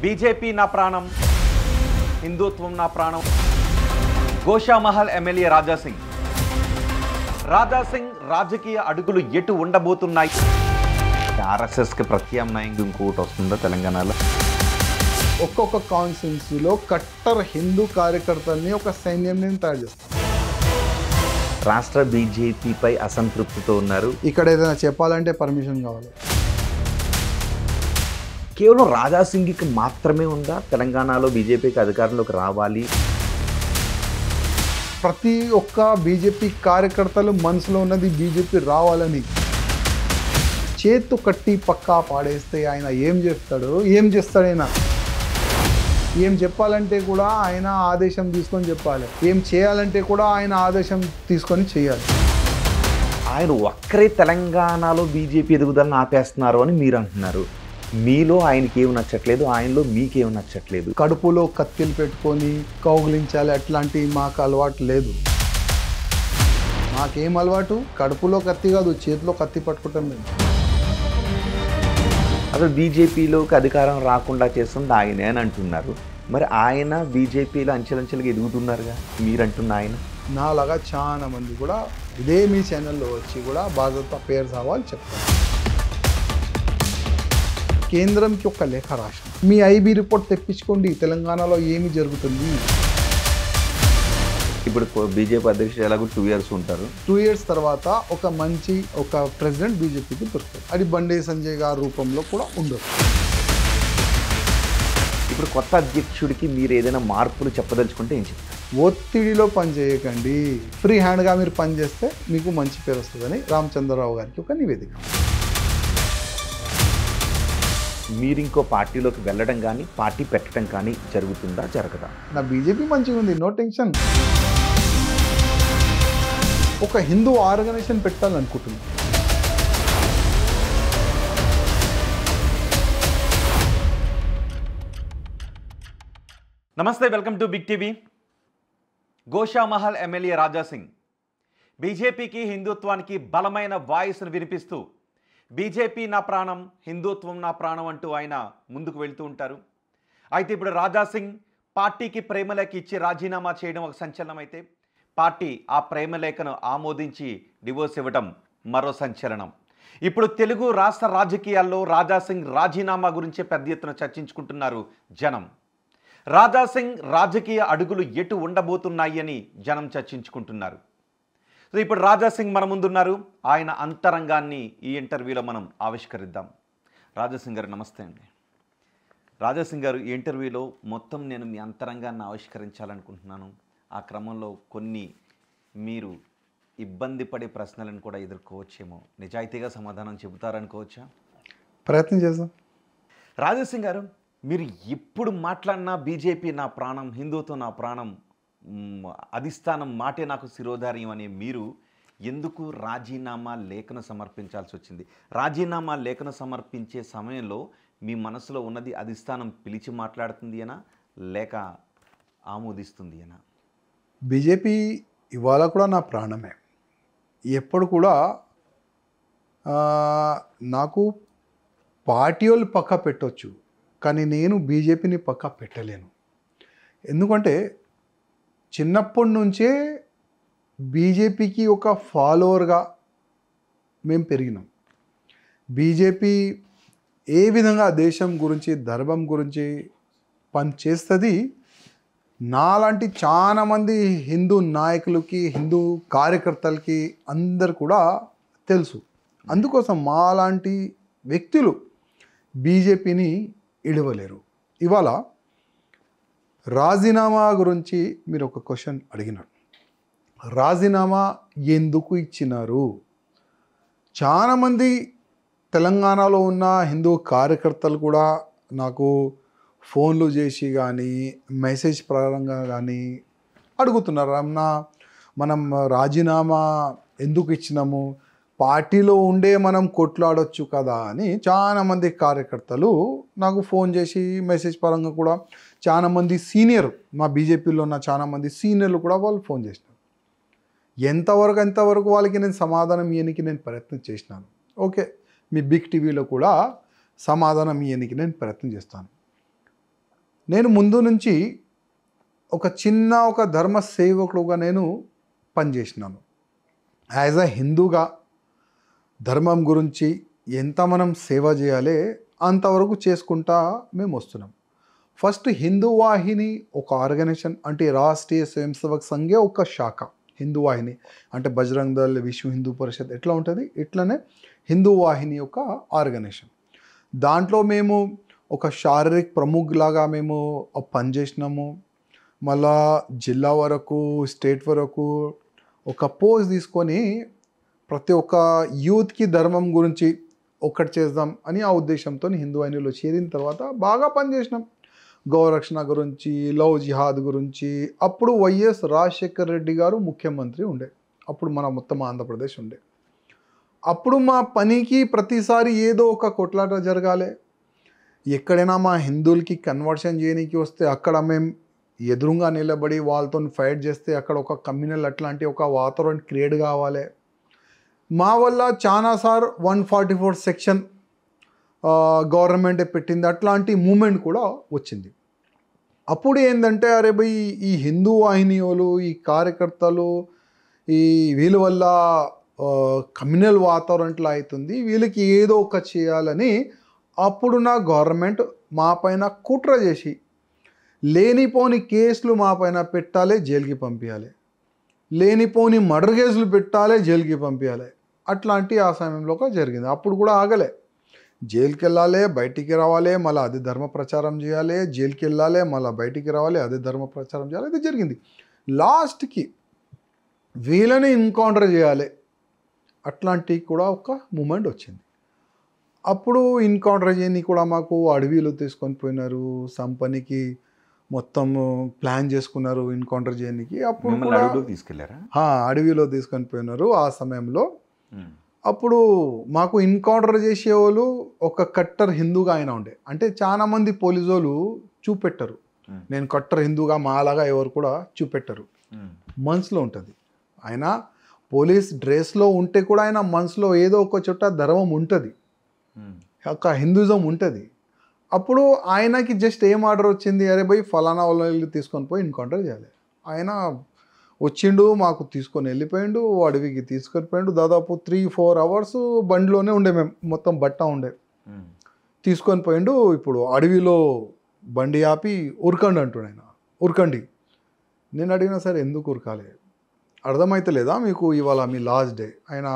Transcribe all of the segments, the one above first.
BJP నా ప్రాణం, హిందుత్వం నా ప్రాణం. గోషామహల్ ఎమ్మెల్యే రాజాసింగ్ రాజకీయ అడుగులు ఎటు ఉండబోతున్నాయి? ఆర్ఎస్ఎస్కి ప్రత్యామ్నాయంగా ఇంకొకటి వస్తుందా తెలంగాణలో? ఒక్కొక్క కాన్స్టిట్యున్సీలో కట్టర్ హిందూ కార్యకర్తల్ని ఒక సైన్యం తయారు చేస్తారు. రాష్ట్ర బీజేపీపై అసంతృప్తితో ఉన్నారు. ఇక్కడ ఏదైనా చెప్పాలంటే పర్మిషన్ కావాలి. కేవలం రాజాసింగ్కి మాత్రమే ఉందా తెలంగాణలో బీజేపీకి అధికారంలోకి రావాలి? ప్రతి ఒక్క బీజేపీ కార్యకర్తలు మనసులో ఉన్నది బీజేపీ రావాలని. చేతు కట్టి పక్కా పాడేస్తే ఆయన ఏం చేస్తాడు ఆయన? ఏం చెప్పాలంటే కూడా ఆయన ఆదేశం తీసుకొని చెప్పాలి. ఏం చేయాలంటే కూడా ఆయన ఆదేశం తీసుకొని చేయాలి. ఆయన ఒక్కరే తెలంగాణలో బీజేపీ ఎదుగుదలను ఆపేస్తున్నారు అని మీరు అంటున్నారు. మీలో ఆయనకి ఏమి నచ్చట్లేదు, ఆయనలో మీకేమి నచ్చట్లేదు. కడుపులో కత్తిలు పెట్టుకొని కౌగిలించాలి అట్లాంటి మాకు అలవాటు లేదు. మాకేం అలవాటు? కడుపులో కత్తి కాదు, చేతిలో కత్తి పట్టుకుంటాం మేము. అసలు బీజేపీలోకి అధికారం రాకుండా చేస్తుంది ఆయనే అని అంటున్నారు. మరి ఆయన బీజేపీలో అంచెలంచెలుగా ఎదుగుతున్నారుగా మీరంటున్న ఆయన. నాలాగా చాలా మంది కూడా ఇదే మీ ఛానల్లో వచ్చి కూడా బాధ్యత పేరు సవాల్ చెప్తారు. కేంద్రంకి ఒక లేఖ రాష్ట్రం, మీ ఐబీ రిపోర్ట్ తెప్పించుకోండి, తెలంగాణలో ఏమి జరుగుతుంది. ఇప్పుడు బీజేపీ అధ్యక్షుడు ఎలాగో 2 years ఉంటారు. 2 years తర్వాత ఒక ప్రెసిడెంట్ బీజేపీకి దొరుకుతారు. అది బండి సంజయ్ గారి రూపంలో కూడా ఉండదు. ఇప్పుడు కొత్త అధ్యక్షుడికి మీరు ఏదైనా మార్పులు చెప్పదలుచుకుంటే ఏం చెప్తారు? ఒత్తిడిలో పనిచేయకండి, ఫ్రీ హ్యాండ్గా మీరు పనిచేస్తే మీకు మంచి పేరు వస్తుందని రామచంద్రరావు గారికి ఒక నివేదిక. మీరు ఇంకో పార్టీలోకి వెళ్ళడం కానీ పార్టీ పెట్టడం కానీ జరుగుతుందా, జరగదా? నా బీజేపీ మంచిగా ఉంది, నో టెన్షన్. ఒక హిందూ ఆర్గనైజేషన్ పెట్టాలనుకుంటున్నాను. నమస్తే, welcome to Big TV. Goshamahal MLA Raja Singh బీజేపీకి హిందుత్వానికి బలమైన వాయిస్ను వినిపిస్తూ బీజేపీ నా ప్రాణం, హిందుత్వం నా ప్రాణం అంటూ ఆయన ముందుకు వెళ్తూ ఉంటారు. అయితే ఇప్పుడు రాజాసింగ్ పార్టీకి ప్రేమలేఖ ఇచ్చి రాజీనామా చేయడం ఒక సంచలనం అయితే, పార్టీ ఆ ప్రేమలేఖను ఆమోదించి డివోర్స్ ఇవ్వడం మరో సంచలనం. ఇప్పుడు తెలుగు రాష్ట్ర రాజకీయాల్లో రాజాసింగ్ రాజీనామా గురించే పెద్ద ఎత్తున చర్చించుకుంటున్నారు జనం. రాజాసింగ్ రాజకీయ అడుగులు ఎటు ఉండబోతున్నాయి అని జనం చర్చించుకుంటున్నారు. సో ఇప్పుడు రాజాసింగ్ మన ముందున్నారు. ఆయన అంతరంగాన్ని ఈ ఇంటర్వ్యూలో మనం ఆవిష్కరిద్దాం. రాజాసింగ్ గారు నమస్తే అండి. రాజాసింగ్ గారు, ఈ ఇంటర్వ్యూలో మొత్తం నేను మీ అంతరంగాన్ని ఆవిష్కరించాలనుకుంటున్నాను. ఆ క్రమంలో కొన్ని మీరు ఇబ్బంది పడే ప్రశ్నలను కూడా ఎదుర్కోవచ్చేమో, నిజాయితీగా సమాధానం చెబుతారనుకోవచ్చా? ప్రయత్నం చేద్దాం. రాజాసింగ్ గారు, మీరు ఎప్పుడు మాట్లాడినా బీజేపీ నా ప్రాణం, హిందూతో నా ప్రాణం, అధిష్టానం మాటే నాకు శిరోధార్యం అనే మీరు ఎందుకు రాజీనామా లేఖను సమర్పించాల్సి వచ్చింది? రాజీనామా లేఖను సమర్పించే సమయంలో మీ మనసులో ఉన్నది అధిష్టానం పిలిచి మాట్లాడుతుంది అనా, లేక ఆమోదిస్తుంది అనా? బీజేపీ ఇవాళ కూడా నా ప్రాణమే. ఎప్పుడు కూడా నాకు పార్టీ వాళ్ళు పక్క పెట్టవచ్చు, కానీ నేను బీజేపీని పక్క పెట్టలేను. ఎందుకంటే చిన్నప్పటి నుంచే బీజేపీకి ఒక ఫాలోవర్గా మేము పెరిగినాం. బీజేపీ ఏ విధంగా దేశం గురించి, ధర్మం గురించి పనిచేస్తుంది, నాలాంటి చాలామంది హిందూ నాయకులకి, హిందూ కార్యకర్తలకి అందరు కూడా తెలుసు. అందుకోసం మాలాంటి వ్యక్తులు బీజేపీని ఇడవలేరు. ఇవాళ రాజీనామా గురించి మీరు ఒక క్వశ్చన్ అడిగినారు. రాజీనామా ఎందుకు ఇచ్చినారు? చాలామంది తెలంగాణలో ఉన్న హిందూ కార్యకర్తలు కూడా నాకు ఫోన్లు చేసి కానీ మెసేజ్ పరంగా కానీ అడుగుతున్నారు, అన్నా మనం రాజీనామా ఎందుకు ఇచ్చినాము, పార్టీలో ఉండే మనం కొట్లాడొచ్చు కదా అని చాలామంది కార్యకర్తలు నాకు ఫోన్ చేసి మెసేజ్ పరంగా కూడా చాలామంది సీనియర్, మా బీజేపీలో ఉన్న చాలామంది సీనియర్లు కూడా వాళ్ళు ఫోన్ చేసినారు. ఎంతవరకు వాళ్ళకి నేను సమాధానం ఇవ్వడానికి నేను ప్రయత్నం చేసినాను. ఓకే, మీ బిగ్ టీవీలో కూడా సమాధానం ఇవ్వడానికి నేను ప్రయత్నం చేస్తాను. నేను ముందు నుంచి ఒక ధర్మ సేవకుడుగా నేను పనిచేసినాను. యాజ్ అ హిందూగా ధర్మం గురించి ఎంత మనం సేవ చేయాలి అంతవరకు చేసుకుంటా మేము వస్తున్నాం. ఫస్ట్ హిందూ వాహిని ఒక ఆర్గనైజేషన్, అంటే రాష్ట్రీయ స్వయం సేవక్ సంఘే ఒక శాఖ. హిందూ వాహిని అంటే బజరంగ్ దళ్, విశ్వ హిందూ పరిషత్ ఎట్లా ఉంటుంది, ఇట్లనే హిందూ వాహిని యొక్క ఆర్గనైజేషన్. దాంట్లో మేము ఒక శారీరక ప్రముఖ్ లాగా మేము పనిచేసినాము. మళ్ళా జిల్లా వరకు, స్టేట్ వరకు ఒక పోస్ట్ తీసుకొని ప్రతి ఒక్క యూత్కి ధర్మం గురించి ఒక్కటి చేద్దాం అని ఆ ఉద్దేశంతో హిందూ వాహినిలో చేరిన తర్వాత బాగా పనిచేసినాం. గౌరక్షణ గురించి, లవ్ జిహాద్ గురించి. అప్పుడు వైఎస్ రాజశేఖర్ రెడ్డి గారు ముఖ్యమంత్రి ఉండే, అప్పుడు మన మొత్తం ఆంధ్రప్రదేశ్ ఉండే. అప్పుడు మా పనికి ప్రతిసారి ఏదో ఒక కొట్లాట జరగాలి. ఎక్కడైనా మా హిందువులకి కన్వర్షన్ చేయడానికి వస్తే అక్కడ మేము ఎదురుగా నిలబడి వాళ్ళతో ఫైట్ చేస్తే అక్కడ ఒక కమ్యూనల్ అట్లాంటి ఒక వాతావరణం క్రియేట్ కావాలి. మా వల్ల చాలాసార్లు 144 సెక్షన్ గవర్నమెంటే పెట్టింది, అట్లాంటి మూమెంట్ కూడా వచ్చింది. అప్పుడు ఏంటంటే అరే భయ్, ఈ హిందూ వాహినియోలు, ఈ కార్యకర్తలు, వీళ్ళ వల్ల కమ్యూనల్ వాతావరణం ఇట్లా అవుతుంది, వీళ్ళకి ఏదో ఒక చేయాలని అప్పుడు నా గవర్నమెంట్ మా పైన కుట్ర చేసి లేనిపోని కేసులు మా పైన పెట్టాలి, జైలుకి పంపించాలి, లేనిపోని మర్డర్ కేసులు పెట్టాలి, జైలుకి పంపించాలి. అట్లాంటి ఆ సమయంలో జరిగింది. అప్పుడు కూడా ఆగలే. జైలుకి వెళ్ళాలి, బయటికి రావాలి, మళ్ళీ అదే ధర్మ ప్రచారం చేయాలి, జైలుకి వెళ్ళాలి, మళ్ళీ బయటికి రావాలి, అదే ధర్మ ప్రచారం చేయాలి. ఇది జరిగింది. లాస్ట్కి వీళ్ళని ఎన్కౌంటర్ చేయాలి, అట్లాంటి కూడా ఒక మూమెంట్ వచ్చింది. అప్పుడు ఎన్కౌంటర్ చేయని కూడా మాకు అడవిలో తీసుకొని పోయినారు, సంపనికి మొత్తం ప్లాన్ చేసుకున్నారు ఎన్కౌంటర్ చేయడానికి. అప్పుడు తీసుకెళ్లారా? అడవిలో తీసుకొని పోయినారు ఆ సమయంలో. అప్పుడు మాకు ఎన్కౌంటర్ చేసేవాళ్ళు ఒక కట్టర్ హిందూగా ఆయన ఉండే. అంటే చాలా మంది పోలీసు వాళ్ళు చూపెట్టరు, నేను కట్టర్ హిందూగా మాలాగా ఎవరు కూడా చూపెట్టరు, మనసులో ఉంటుంది. ఆయన పోలీస్ డ్రెస్లో ఉంటే కూడా ఆయన మనసులో ఏదో ఒక చోట ధర్మం ఉంటుంది, ఒక హిందూజం ఉంటుంది. అప్పుడు ఆయనకి జస్ట్ ఏం ఆర్డర్ వచ్చింది, అరే భయ్ ఫలానా వాళ్ళు తీసుకొని పోయి ఎన్కౌంటర్ చేయాలి. ఆయన వచ్చిండు, మాకు తీసుకొని వెళ్ళిపోయిండు, అడవికి తీసుకొని పోయిండు. దాదాపు 3-4 అవర్స్ బండిలోనే ఉండే, మేము మొత్తం బట్ట ఉండే, తీసుకొని పోయిండు. ఇప్పుడు అడవిలో బండి ఆపి ఉరకండి అంటుండే ఆయన, ఉరకండి. నేను అడిగినా సరే ఎందుకు ఉరకాలి, అర్థమైతే లేదా మీకు, ఇవాళ మీ లాస్ట్ డే. ఆయన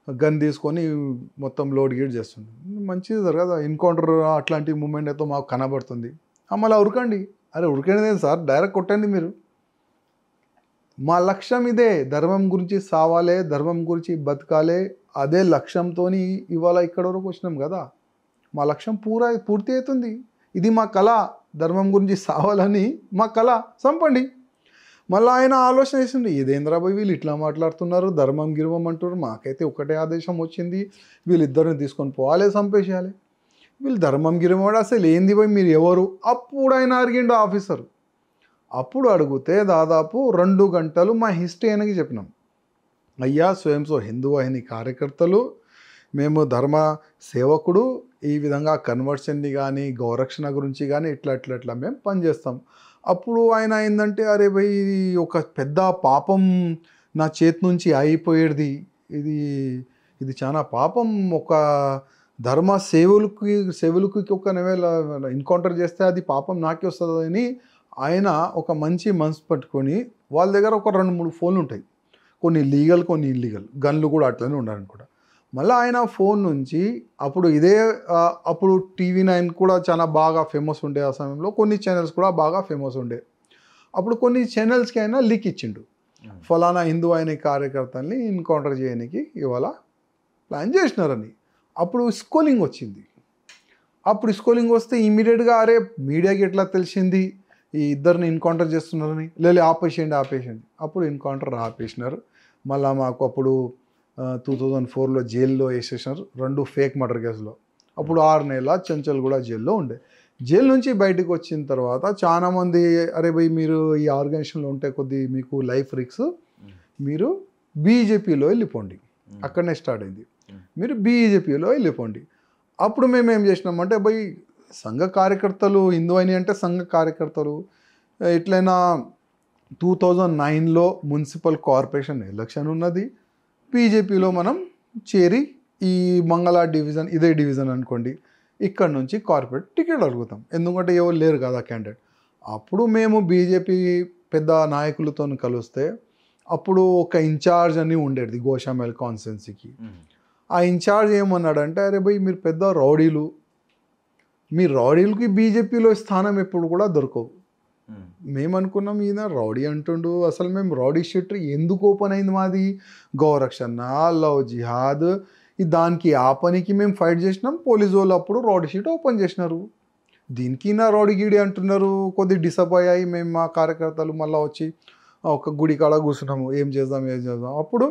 గన్ తీసుకొని మొత్తం లోడ్ గీడ్ చేస్తుంది. మంచిది జరగదా, ఎన్కౌంటర్ అట్లాంటి మూమెంట్ అయితే మాకు కనబడుతుంది. మళ్ళీ ఉరకండి. అరే ఉరకండి సార్, డైరెక్ట్ కొట్టండి మీరు. మా లక్ష్యం ఇదే, ధర్మం గురించి సావాలి, ధర్మం గురించి బతకాలి. అదే లక్ష్యంతో ఇవాళ ఇక్కడ వరకు వచ్చినాం కదా. మా లక్ష్యం పూర్తి అవుతుంది. ఇది మా కళ, ధర్మం గురించి సావాలని మా కళ. చంపండి. మళ్ళీ ఆయన ఆలోచన వేసింది, ఇదేంద్రాబాయ్ వీళ్ళు ఇట్లా మాట్లాడుతున్నారు, ధర్మం గిర్వం అంటారు, మాకైతే ఒకటే ఆదేశం వచ్చింది, వీళ్ళిద్దరిని తీసుకొని పోవాలి, చంపేసేయాలి. వీళ్ళు ధర్మం గిర్వం అసలు ఏంది పోయి, మీరు ఎవరు? అప్పుడు ఆయన అడిగిండు ఆఫీసరు. అప్పుడు అడిగితే దాదాపు 2 గంటలు మా హిస్టరీ ఆయనకి చెప్పినాం. అయ్యా స్వయంసో హిందూ వాహిని కార్యకర్తలు, మేము ధర్మ సేవకుడు, ఈ విధంగా కన్వర్షన్ని కానీ గౌరక్షణ గురించి కానీ ఇట్లా మేము పనిచేస్తాం. అప్పుడు ఆయన ఏంటంటే అరే భయ్, ఇది ఒక పెద్ద పాపం నా చేతి నుంచి అయిపోయేది, ఇది చాలా పాపం. ఒక ధర్మ సేవలకు ఒక ఎన్కౌంటర్ చేస్తే అది పాపం నాకే వస్తుంది అని ఆయన ఒక మంచి మనసు పట్టుకొని, వాళ్ళ దగ్గర ఒక 2-3 ఫోన్లు ఉంటాయి, కొన్ని లీగల్ కొన్ని ఇల్లీగల్, గన్లు కూడా అట్లనే ఉండాలనుకుంటా. మళ్ళీ ఆయన ఫోన్ నుంచి అప్పుడు TV9 కూడా చాలా బాగా ఫేమస్ ఉండే ఆ సమయంలో, కొన్ని ఛానల్స్ కూడా బాగా ఫేమస్ ఉండే. అప్పుడు కొన్ని ఛానల్స్కి ఆయన లీక్ ఇచ్చిండు, ఫలానా హిందూ అయిన కార్యకర్తల్ని ఎన్కౌంటర్ చేయడానికి ఇవాళ ప్లాన్ చేసినారని. అప్పుడు స్కోలింగ్ వచ్చింది. అప్పుడు స్కోలింగ్ వస్తే ఇమీడియట్గా అరే మీడియాకి ఎట్లా తెలిసింది ఈ ఇద్దరిని ఎన్కౌంటర్ చేస్తున్నారని, ఆపేసేయండి. అప్పుడు ఎన్కౌంటర్ ఆపేసినారు. మళ్ళీ మాకు అప్పుడు 2004లో జైల్లో వేసేసినారు, 2 ఫేక్ మర్డర్ కేసులో. అప్పుడు 6 నెలల చెంచల్ కూడా జైల్లో ఉండే. జైలు నుంచి బయటకు వచ్చిన తర్వాత చాలామంది అరే భయ్ మీరు ఈ ఆర్గనైజేషన్లో ఉంటే కొద్ది మీకు లైఫ్ రిక్స్, మీరు బీజేపీలో వెళ్ళిపోండి, అక్కడనే స్టార్ట్ అయింది, మీరు బీజేపీలో వెళ్ళిపోండి. అప్పుడు మేము ఏం చేసినామంటే భయ్ సంఘ కార్యకర్తలు హిందూ అని అంటే సంఘ కార్యకర్తలు ఎట్లయినా 2009లో మున్సిపల్ కార్పొరేషన్ ఎలక్షన్ ఉన్నది. బీజేపీలో మనం చేరి ఈ మంగళ డివిజన్ ఇదే డివిజన్ అనుకోండి, ఇక్కడ నుంచి కార్పొరేట్ టికెట్ అడుగుతాం. ఎందుకంటే ఎవరు లేరు కదా క్యాండిడేట్. అప్పుడు మేము బీజేపీ పెద్ద నాయకులతో కలిస్తే అప్పుడు ఒక ఇన్ఛార్జ్ అని ఉండేది గోషామహల్ కాన్స్టిట్యున్సీకి. ఆ ఇన్ఛార్జ్ ఏమన్నాడంటే, అరే భయ్ మీరు పెద్ద రౌడీలు, మీ రౌడీలకి బీజేపీలో స్థానం ఎప్పుడు కూడా దొరకవు. మేము అనుకున్నాం ఈయన రౌడీ అంటుండు, అసలు మేము రౌడీ షీట్ ఎందుకు ఓపెన్ అయింది మాది, గౌరక్షణ లవ్ జిహాద్ దానికి ఆ పనికి మేము ఫైట్ చేసినాం. పోలీసు వాళ్ళు అప్పుడు రౌడీ షీట్ ఓపెన్ చేసినారు. దీనికి నా రౌడీ గిడి అంటున్నారు. కొద్ది డిసప్పాయింట్ అయ్యి మేము మా కార్యకర్తలు మళ్ళీ వచ్చి ఒక గుడి కాడ కూర్చున్నాము, ఏం చేద్దాం. అప్పుడు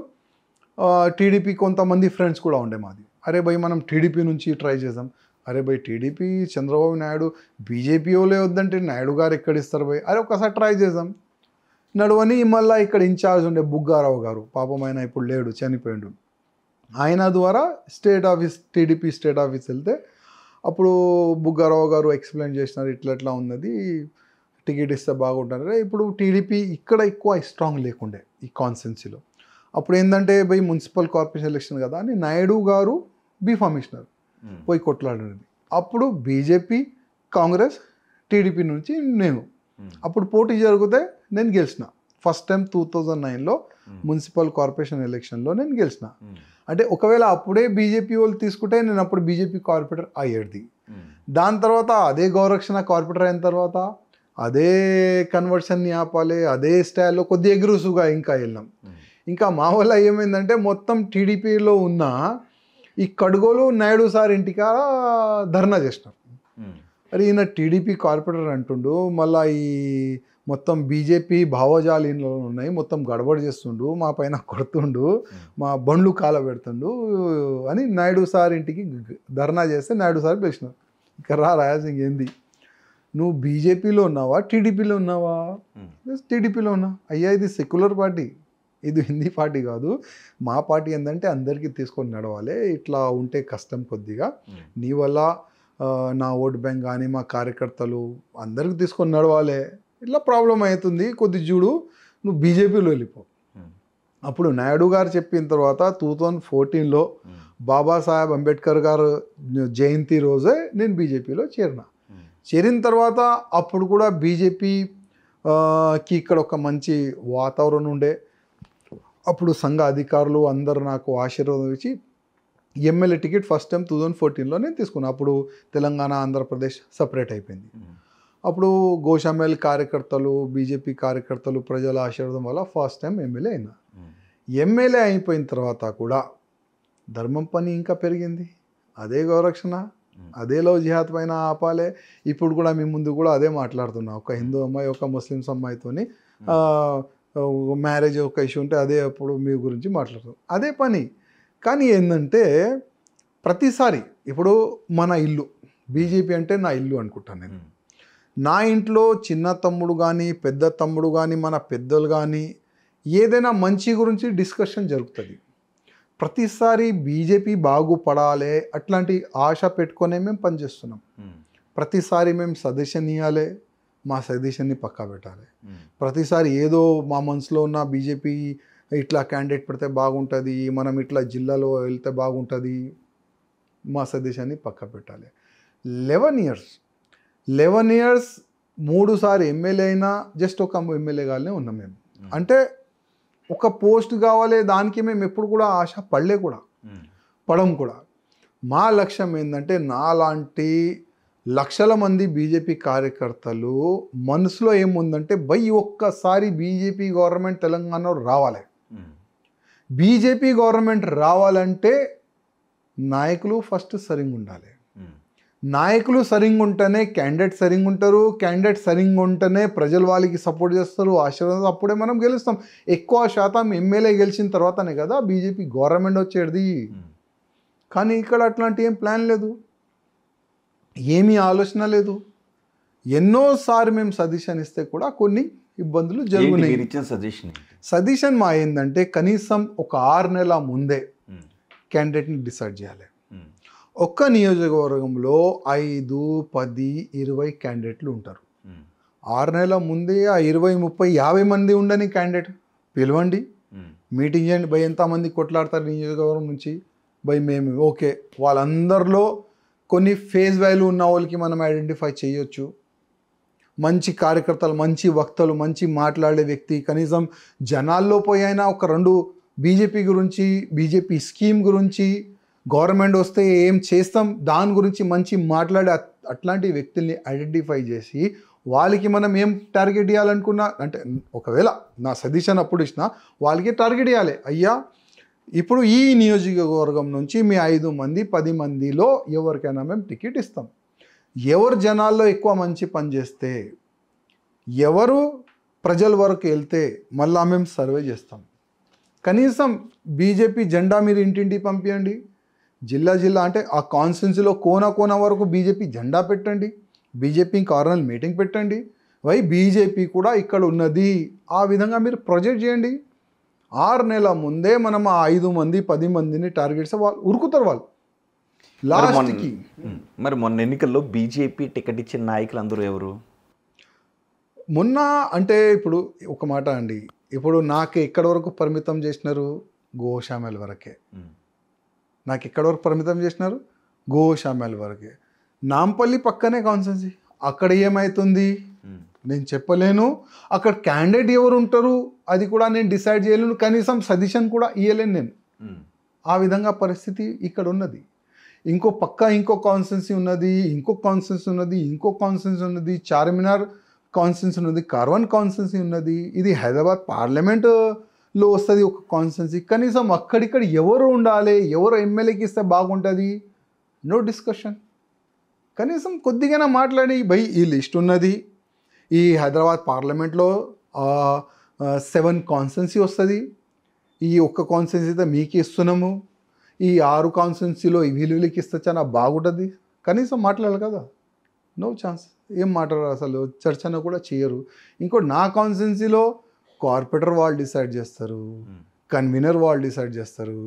టీడీపీ కొంతమంది ఫ్రెండ్స్ కూడా ఉండే మాది. అరే భయ్ మనం టీడీపీ నుంచి ట్రై చేద్దాం. అరే భయ్ టీడీపీ చంద్రబాబు నాయుడు బీజేపీ వాళ్ళే వద్దంటే నాయుడు గారు ఎక్కడిస్తారు భయ్, అరే ఒకసారి ట్రై చేద్దాం నడువని. మళ్ళీ ఇక్కడ ఇన్ఛార్జ్ ఉండే బుగ్గారావు గారు, పాపం ఆయన ఇప్పుడు లేడు, చనిపోయాడు. ఆయన ద్వారా state office TDP state office వెళ్తే అప్పుడు బుగ్గారావు గారు ఎక్స్ప్లెయిన్ చేసినారు, ఇట్లా ఉన్నది, టికెట్ ఇస్తే బాగుంటారు. ఇప్పుడు టీడీపీ ఇక్కడ ఎక్కువ స్ట్రాంగ్ లేకుండే ఈ కాన్స్టిట్యున్సీలో. అప్పుడు ఏంటంటే భయ్ మున్సిపల్ కార్పొరేషన్ ఎలక్షన్ కదా అని నాయుడు గారు బీఫామ్ ఇచ్చినారు, పోయి కొట్లాడినది. అప్పుడు బీజేపీ కాంగ్రెస్ టీడీపీ నుంచి నేను అప్పుడు పోటీ జరిగితే నేను గెలిచిన. ఫస్ట్ టైం 2009లో మున్సిపల్ కార్పొరేషన్ ఎలక్షన్లో నేను గెలిచిన. అంటే ఒకవేళ అప్పుడే బీజేపీ వాళ్ళు తీసుకుంటే నేను అప్పుడు బీజేపీ కార్పొరేటర్ అయ్యేది. దాని తర్వాత అదే గౌరక్షణ కార్పొరేటర్ అయిన తర్వాత అదే కన్వర్షన్ని ఆపాలి, అదే స్టైల్లో కొద్ది ఎగ్రెసివ్గా ఇంకా వెళ్ళాం. ఇంకా మా వల్ల ఏమైందంటే మొత్తం టీడీపీలో ఉన్న ఈ కడుగోలు నాయుడు సార్ ఇంటికా ధర్నా చేసినారు. అరే ఈయన టీడీపీ కార్పొరేటర్ అంటుండు, మళ్ళీ ఈ మొత్తం బీజేపీ భావజాలీలో ఉన్నాయి, మొత్తం గడబడి చేస్తుండు, మా పైన కొడుతుండు, మా బండ్లు కాల పెడుతుండు అని నాయుడు సార్ ఇంటికి ధర్నా చేస్తే నాయుడు సార్ పిలిచినారు. ఇక రాజసింగ్ ఏంది, నువ్వు బీజేపీలో ఉన్నావా టీడీపీలో ఉన్నావా? టీడీపీలో ఉన్నా. అయ్యా ఇది సెక్యులర్ పార్టీ, ఇది హిందీ పార్టీ కాదు. మా పార్టీ ఏంటంటే అందరికీ తీసుకొని నడవాలి, ఇట్లా ఉంటే కష్టం కొద్దిగా, నీ వల్ల నా ఓట్ బ్యాంక్ కానీ మా కార్యకర్తలు అందరికి తీసుకొని నడవాలి, ఇట్లా ప్రాబ్లం అవుతుంది, కొద్ది చూడు నువ్వు బీజేపీలో వెళ్ళిపో. అప్పుడు నాయుడు గారు చెప్పిన తర్వాత 2014లో బాబాసాహెబ్ అంబేద్కర్ గారు జయంతి రోజే నేను బీజేపీలో చేరిన తర్వాత అప్పుడు కూడా బీజేపీకి ఇక్కడ ఒక మంచి వాతావరణం ఉండే. అప్పుడు సంఘ అధికారులు అందరూ నాకు ఆశీర్వాదం ఇచ్చి ఎమ్మెల్యే టికెట్ ఫస్ట్ టైం 2014లో నేను తీసుకున్నాను. అప్పుడు తెలంగాణ ఆంధ్రప్రదేశ్ సపరేట్ అయిపోయింది. అప్పుడు గోషామహల్ కార్యకర్తలు బీజేపీ కార్యకర్తలు ప్రజల ఆశీర్వాదం వల్ల ఫస్ట్ టైం ఎమ్మెల్యే అయినా. ఎమ్మెల్యే అయిపోయిన తర్వాత కూడా ధర్మం పని ఇంకా పెరిగింది, అదే గౌరక్షణ, అదే లవ్ జిహాద్ పైన ఆపాలే. ఇప్పుడు కూడా మీ ముందు కూడా అదే మాట్లాడుతున్నా, ఒక హిందూ అమ్మాయి ఒక ముస్లిమ్స్ అమ్మాయితోని మ్యారేజ్ ఒక ఇష్యూ ఉంటే అదే అప్పుడు మీ గురించి మాట్లాడుతాం, అదే పని. కానీ ఏంటంటే ప్రతిసారి ఇప్పుడు మన ఇల్లు బీజేపీ అంటే నా ఇల్లు అనుకుంటాను నేను. నా ఇంట్లో చిన్న తమ్ముడు కానీ పెద్ద తమ్ముడు కానీ మన పెద్దలు కానీ ఏదైనా మంచి గురించి డిస్కషన్ జరుగుతుంది. ప్రతిసారి బీజేపీ బాగుపడాలి అట్లాంటి ఆశ పెట్టుకునే మేము పనిచేస్తున్నాం. ప్రతిసారి మేము సజెషన్ ఇవ్వాలి, మా సజెషన్ని పక్కా పెట్టాలి. ప్రతిసారి ఏదో మా మనసులో ఉన్న బీజేపీ ఇట్లా క్యాండిడేట్ పెడితే బాగుంటుంది, మనం ఇట్లా జిల్లాలో వెళ్తే బాగుంటుంది, మా సజెషన్ని పక్కా పెట్టాలి. 11 ఇయర్స్ 3 సార్లు ఎమ్మెల్యే అయినా జస్ట్ ఒక ఎమ్మెల్యే గానే ఉన్నాం మేము. అంటే ఒక పోస్ట్ కావాలి దానికి మేము ఎప్పుడు కూడా ఆశ పడం కూడా. మా లక్ష్యం ఏంటంటే నాలాంటి లక్షల మంది బీజేపీ కార్యకర్తలు మనసులో ఏముందంటే ఒక్కసారి బీజేపీ గవర్నమెంట్ తెలంగాణలో రావాలి. బీజేపీ గవర్నమెంట్ రావాలంటే నాయకులు ఫస్ట్ సరిగ్గా ఉండాలి. నాయకులు సరిగ్గా ఉంటేనే క్యాండిడేట్ సరిగ్గా ఉంటారు, క్యాండిడేట్ సరిగ్గా ఉంటేనే ప్రజలు వాళ్ళకి సపోర్ట్ చేస్తారు, ఆశీర్వాదం, అప్పుడే మనం గెలుస్తాం. ఎక్కువ శాతం ఎమ్మెల్యే గెలిచిన తర్వాతనే కదా బీజేపీ గవర్నమెంట్ వచ్చేది. కానీ ఇక్కడ అట్లాంటి ఏం ప్లాన్ లేదు, ఏమీ ఆలోచన లేదు. ఎన్నోసార్లు మేము సజెషన్ ఇస్తే కూడా కొన్ని ఇబ్బందులు జరుగుతున్నాయి. సజెషన్ మా ఏంటంటే కనీసం ఒక 6 నెలల ముందే క్యాండిడేట్ని డిసైడ్ చేయాలి. ఒక్క నియోజకవర్గంలో 5, 10, 20 క్యాండిడేట్లు ఉంటారు. 6 నెలల ముందే ఆ 20, 30, 50 మంది ఉండని క్యాండిడేట్ పిలవండి, మీటింగ్ చేయండి. భయ్ ఎంతమంది కొట్లాడతారు నియోజకవర్గం నుంచి, భయ్ మేము ఓకే. వాళ్ళందరిలో కొన్ని ఫేస్ వాల్యూ ఉన్న వాళ్ళకి మనం ఐడెంటిఫై చేయొచ్చు. మంచి కార్యకర్తలు, మంచి వక్తలు, మంచి మాట్లాడే వ్యక్తి, కనీసం జనాల్లో పోయి అయినా ఒక 2 బీజేపీ గురించి, బీజేపీ స్కీమ్ గురించి, గవర్నమెంట్ వస్తే ఏం చేస్తాం దాని గురించి మంచి మాట్లాడే అట్లాంటి వ్యక్తుల్ని ఐడెంటిఫై చేసి వాళ్ళకి మనం ఏం టార్గెట్ ఇవ్వాలనుకున్నా, అంటే ఒకవేళ నా సజెషన్ అప్పుడు ఇచ్చిన వాళ్ళకి టార్గెట్ ఇవ్వాలి. అయ్యా ఇప్పుడు ఈ నియోజకవర్గం నుంచి మీ 5 మంది 10 మందిలో ఎవరికైనా మేము టికెట్ ఇస్తాం. ఎవరు జనాల్లో ఎక్కువ మంచి పని చేస్తే, ఎవరు ప్రజల వరకు వెళ్తే మళ్ళా మేము సర్వే చేస్తాం. కనీసం బీజేపీ జెండా మీరు ఇంటింటికి పంపించండి. జిల్లా అంటే ఆ కాన్స్టిట్యున్సీలో కోన వరకు బీజేపీ జెండా పెట్టండి. బీజేపీ కార్నల్ మీటింగ్ పెట్టండి. బీజేపీ కూడా ఇక్కడ ఉన్నది. ఆ విధంగా మీరు ప్రొజెక్ట్ చేయండి. 6 నెలల ముందే మనం ఆ 5 మంది 10 మందిని టార్గెట్స్ వాళ్ళు ఉరుకుతారు. వాళ్ళు లాస్ట్కి మరి మొన్న ఎన్నికల్లో బీజేపీ టికెట్ ఇచ్చిన నాయకులు అందరూ ఎవరు? మొన్న అంటే ఇప్పుడు ఒక మాట అండి, ఇప్పుడు నాకు ఎక్కడి వరకు పరిమితం చేసినారు? గోశామల్ వరకే. నాకు ఎక్కడి వరకు పరిమితం చేసినారు? గోశామల్ వరకే. నాంపల్లి పక్కనే కాన్స్టిట్యున్సీ, అక్కడ ఏమవుతుంది నేను చెప్పలేను. అక్కడ క్యాండిడేట్ ఎవరు ఉంటారు అది కూడా నేను డిసైడ్ చేయలేను. కనీసం సజెషన్ కూడా ఇవ్వలేను నేను. ఆ విధంగా పరిస్థితి ఇక్కడ ఉన్నది. ఇంకో కాన్స్టిట్యున్సీ ఉన్నది, ఇంకో కాన్స్టిట్యున్సీ ఉన్నది, చార్మినార్ కాన్స్టిట్యున్సీ ఉన్నది, కార్వన్ కాన్స్టిట్యున్సీ ఉన్నది. ఇది హైదరాబాద్ పార్లమెంటులో వస్తుంది ఒక కాన్స్టిట్యున్సీ. కనీసం అక్కడిక్కడ ఎవరు ఉండాలి, ఎవరు ఎమ్మెల్యేకి ఇస్తే బాగుంటుంది, నో డిస్కషన్. కనీసం కొద్దిగా మాట్లాడి భయ్ ఈ లిస్ట్ ఉన్నది, ఈ హైదరాబాద్ పార్లమెంట్లో 7 కాన్స్టిట్యున్సీ వస్తుంది, ఈ ఒక్క కాన్స్టిట్యున్సీతో మీకు ఇస్తున్నాము, ఈ 6 కాన్స్టిట్యున్సీలో వీళ్ళకి ఇస్తే చాలా బాగుంటుంది. కనీసం మాట్లాడాలి కదా, నో ఛాన్స్. ఏం మాట్లాడారు అసలు, చర్చన కూడా చేయరు. ఇంకోటి నా కాన్స్టిట్యున్సీలో కార్పొరేటర్ వాళ్ళు డిసైడ్ చేస్తారు, కన్వీనర్ వాళ్ళు డిసైడ్ చేస్తారు,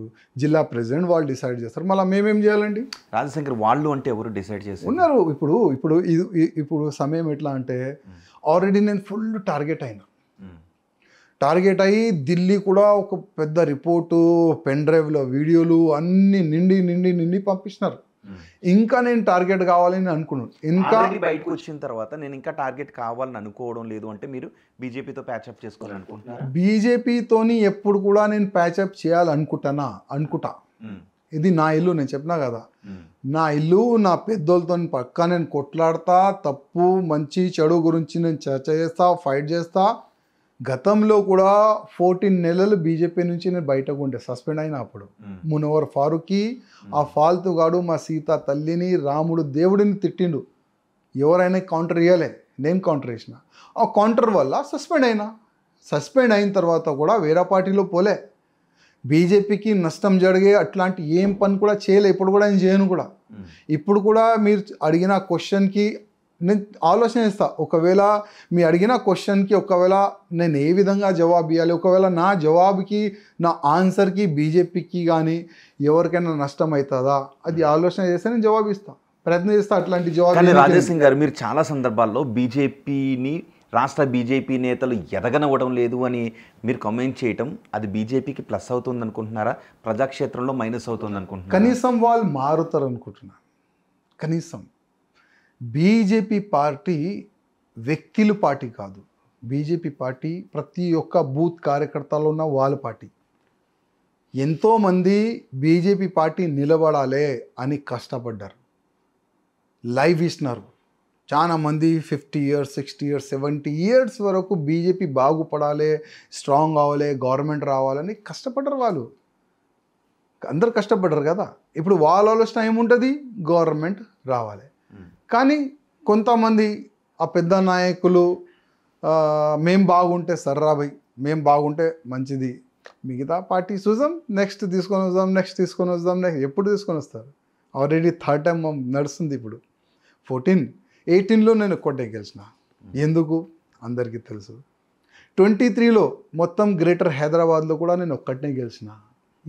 జిల్లా ప్రెసిడెంట్ వాళ్ళు డిసైడ్ చేస్తారు. మళ్ళీ మేమేం చేయాలండి? రాజశేఖర్ వాళ్ళు అంటే ఎవరు డిసైడ్ చేస్తారు? ఉన్నారు. ఇప్పుడు సమయం ఎట్లా అంటే ఆల్రెడీ నేను ఫుల్ టార్గెట్ అయ్యి ఢిల్లీ కూడా ఒక పెద్ద రిపోర్టు, పెన్ డ్రైవ్లో వీడియోలు అన్నీ నిండి పంపిస్తున్నారు. ఇంకా నేను టార్గెట్ కావాలని అనుకున్నాను. ఇంకా బయటకు వచ్చిన తర్వాత నేను ఇంకా టార్గెట్ కావాలని అనుకోవడం లేదు అంటే మీరు బీజేపీతో ప్యాచప్ చేసుకోవాలనుకుంటున్నారు? బీజేపీతోని ఎప్పుడు కూడా నేను ప్యాచప్ అనుకుంటా. ఇది నా ఇల్లు, నేను చెప్పినా కదా, నా ఇల్లు, నా పెద్దోళ్ళతో పక్కా నేను కొట్లాడతా. తప్పు మంచి చెడు గురించి నేను చర్చ చేస్తా, ఫైట్ చేస్తా. గతంలో కూడా 14 నెలలు బీజేపీ నుంచి నేను బయటకు ఉండే, సస్పెండ్ అయినా. అప్పుడు మునవర్ ఫారూక్కి ఆ ఫాల్తుగాడు మా సీత తల్లిని, రాముడు దేవుడిని తిట్టిండు. ఎవరైనా కౌంటర్ ఇవ్వలే, నేను కౌంటర్ వేసిన. ఆ కౌంటర్ వల్ల సస్పెండ్ అయిన తర్వాత కూడా వేరే పార్టీలో పోలే. బీజేపీకి నష్టం జరిగే అట్లాంటి ఏం పని కూడా చేయలే. ఇప్పుడు కూడా నేను చేయను కూడా. ఇప్పుడు కూడా మీరు అడిగిన క్వశ్చన్కి నేను ఆలోచన చేస్తా. ఒకవేళ మీ అడిగిన క్వశ్చన్కి ఒకవేళ నేను ఏ విధంగా జవాబు ఇవ్వాలి, ఒకవేళ నా జవాబుకి, నా ఆన్సర్కి బీజేపీకి కానీ ఎవరికైనా నష్టం అవుతుందా, అది ఆలోచన చేస్తే నేను జవాబు ఇస్తాను, ప్రయత్నం చేస్తా. అట్లాంటి జవాబు. రాజేష్ సింగ్ గారు, మీరు చాలా సందర్భాల్లో బీజేపీని, రాష్ట్ర బీజేపీ నేతలు ఎదగనివ్వడం లేదు అని మీరు కామెంట్ చేయటం, అది బీజేపీకి ప్లస్ అవుతుంది అనుకుంటున్నారా, ప్రజాక్షేత్రంలో మైనస్ అవుతుంది అనుకుంటున్నారా? కనీసం వాళ్ళు మారుతారు అనుకుంటున్నాను. కనీసం బీజేపీ పార్టీ వ్యక్తుల పార్టీ కాదు. బీజేపీ పార్టీ ప్రతి ఒక్క బూత్ కార్యకర్తలో ఉన్న వాళ్ళ పార్టీ. ఎంతోమంది బీజేపీ పార్టీ నిలబడాలి అని కష్టపడ్డారు, లైవ్ ఇస్తున్నారు. చాలామంది 50 years, 60 years, 70 years వరకు బీజేపీ బాగుపడాలి, స్ట్రాంగ్ అవ్వాలి, గవర్నమెంట్ రావాలని కష్టపడ్డారు. వాళ్ళు అందరు కష్టపడ్డారు కదా. ఇప్పుడు వాళ్ళ ఆలోచన ఏముంటుంది, గవర్నమెంట్ రావాలి. కానీ కొంతమంది ఆ పెద్ద నాయకులు మేం బాగుంటే సర్రాబై, మేం బాగుంటే మంచిది, మిగతా పార్టీ చూద్దాం, నెక్స్ట్ తీసుకొని వద్దాం. ఎప్పుడు తీసుకొని వస్తారు? ఆల్రెడీ 3rd time నడుస్తుంది. ఇప్పుడు 18లో నేను ఒక్కటే గెలిచిన. ఎందుకు అందరికీ తెలుసు. 23లో మొత్తం గ్రేటర్ హైదరాబాద్లో కూడా నేను ఒక్కటే గెలిచిన.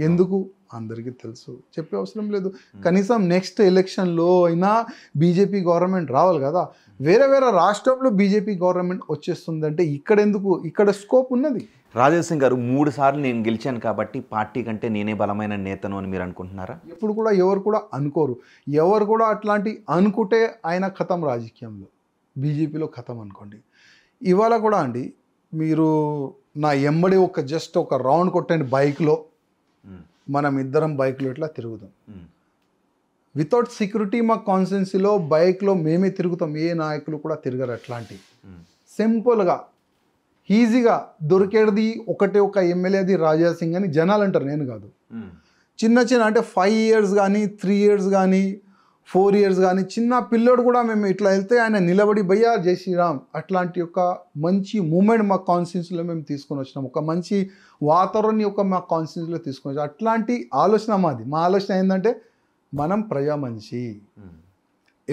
ఎందుకు అందరికీ తెలుసు, చెప్పే అవసరం లేదు. కనీసం నెక్స్ట్ ఎలక్షన్లో అయినా బీజేపీ గవర్నమెంట్ రావాలి కదా. వేరే వేరే రాష్ట్రంలో బీజేపీ గవర్నమెంట్ వచ్చేస్తుందంటే ఇక్కడ ఎందుకు, ఇక్కడ స్కోప్ ఉన్నది. రాజాసింగ్ గారు 3 సార్లు నేను గెలిచాను కాబట్టి పార్టీ కంటే నేనే బలమైన నేతను అని మీరు అనుకుంటున్నారా? ఎప్పుడు కూడా ఎవరు కూడా అనుకోరు. ఎవరు కూడా అట్లాంటి అనుకుంటే ఆయన ఖతం, రాజకీయంలో బీజేపీలో ఖతం అనుకోండి. ఇవాళ కూడా అండి మీరు నా ఎంబడి జస్ట్ ఒక రౌండ్ కొట్టండి బైక్లో, మనం ఇద్దరం బైక్లో ఇట్లా తిరుగుతాం. వితౌట్ సెక్యూరిటీ మా కాన్స్టిట్యున్సీలో బైక్లో మేమే తిరుగుతాం, ఏ నాయకులు కూడా తిరగరు. అట్లాంటి సింపుల్గా ఈజీగా దొరికేది ఒకటే ఒక ఎమ్మెల్యే, అది రాజాసింగ్ అని జనాలు అంటారు, నేను కాదు. చిన్న అంటే 5 years కానీ 3 years కానీ 4 years కానీ చిన్న పిల్లోడు కూడా మేము ఇట్లా వెళ్తే ఆయన నిలబడి భయ్యా జై శ్రీరామ్, అట్లాంటి ఒక మంచి మూమెంట్ మా కాన్స్టిట్యున్సీలో మేము తీసుకొని వచ్చినాం. ఒక మంచి వాతావరణం మా కాన్స్టిట్యున్సీలో తీసుకొని వచ్చాం. అట్లాంటి ఆలోచన మాది. మా ఆలోచన ఏంటంటే మనం ప్రజా మనిషి,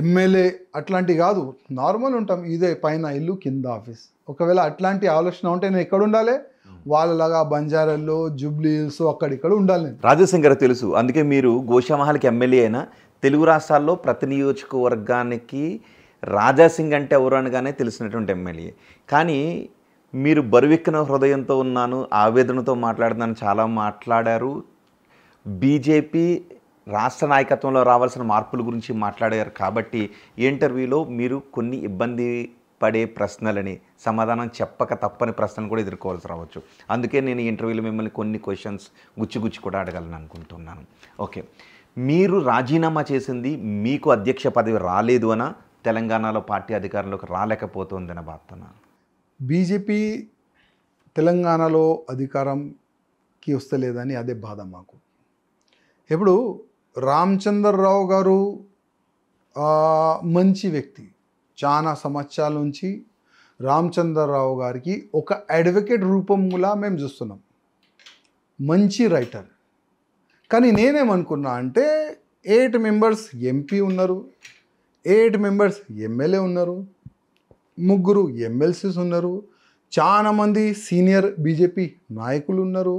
ఎమ్మెల్యే అట్లాంటి కాదు, నార్మల్ ఉంటాం, ఇదే పైన ఇల్లు కింద ఆఫీస్. ఒకవేళ అట్లాంటి ఆలోచన ఉంటే నేను ఎక్కడ ఉండాలి, వాళ్ళలాగా బంజారాల్లో జూబ్లీ హిల్స్ అక్కడిక్కడ ఉండాలి. రాజాసింగ్ గారు తెలుసు, అందుకే మీరు గోషామహల్కి ఎమ్మెల్యే అయినా తెలుగు రాష్ట్రాల్లో ప్రతి నియోజకవర్గానికి రాజాసింగ్ అంటే ఎవరు అనగానే తెలిసినటువంటి ఎమ్మెల్యే. కానీ మీరు బరువెక్కిన హృదయంతో ఉన్నాను, ఆవేదనతో మాట్లాడుతున్నాను చాలా మాట్లాడారు. బీజేపీ రాష్ట్ర నాయకత్వంలో రావాల్సిన మార్పుల గురించి మాట్లాడారు. కాబట్టి ఈ ఇంటర్వ్యూలో మీరు కొన్ని ఇబ్బంది పడే ప్రశ్నలని, సమాధానం చెప్పక తప్పని ప్రశ్నలు కూడా ఎదుర్కోవాల్సి రావచ్చు. అందుకే నేను ఈ ఇంటర్వ్యూలో మిమ్మల్ని కొన్ని క్వశ్చన్స్ గుచ్చి కూడా అడగాలని అనుకుంటున్నాను. ఓకే, మీరు రాజీనామా చేసింది మీకు అధ్యక్ష పదవి రాలేదు అనా, తెలంగాణలో పార్టీ అధికారంలోకి రాలేకపోతుందన్న బాధనా? బీజేపీ తెలంగాణలో అధికారంకి వస్తలేదని అదే బాధ మాకు. ఇప్పుడు రామచంద్రరావు గారు మంచి వ్యక్తి, చాలా సంవత్సరాల నుంచి రామచంద్రరావు గారికి ఒక అడ్వకేట్ రూపంలా మేము చూస్తున్నాం, మంచి రైటర్. కానీ నేనేమనుకున్నా అంటే 8 members ఎంపీ ఉన్నారు, 8 members ఎమ్మెల్యే ఉన్నారు, 3 MLCs ఉన్నారు, చాలామంది సీనియర్ బీజేపీ నాయకులు ఉన్నారు.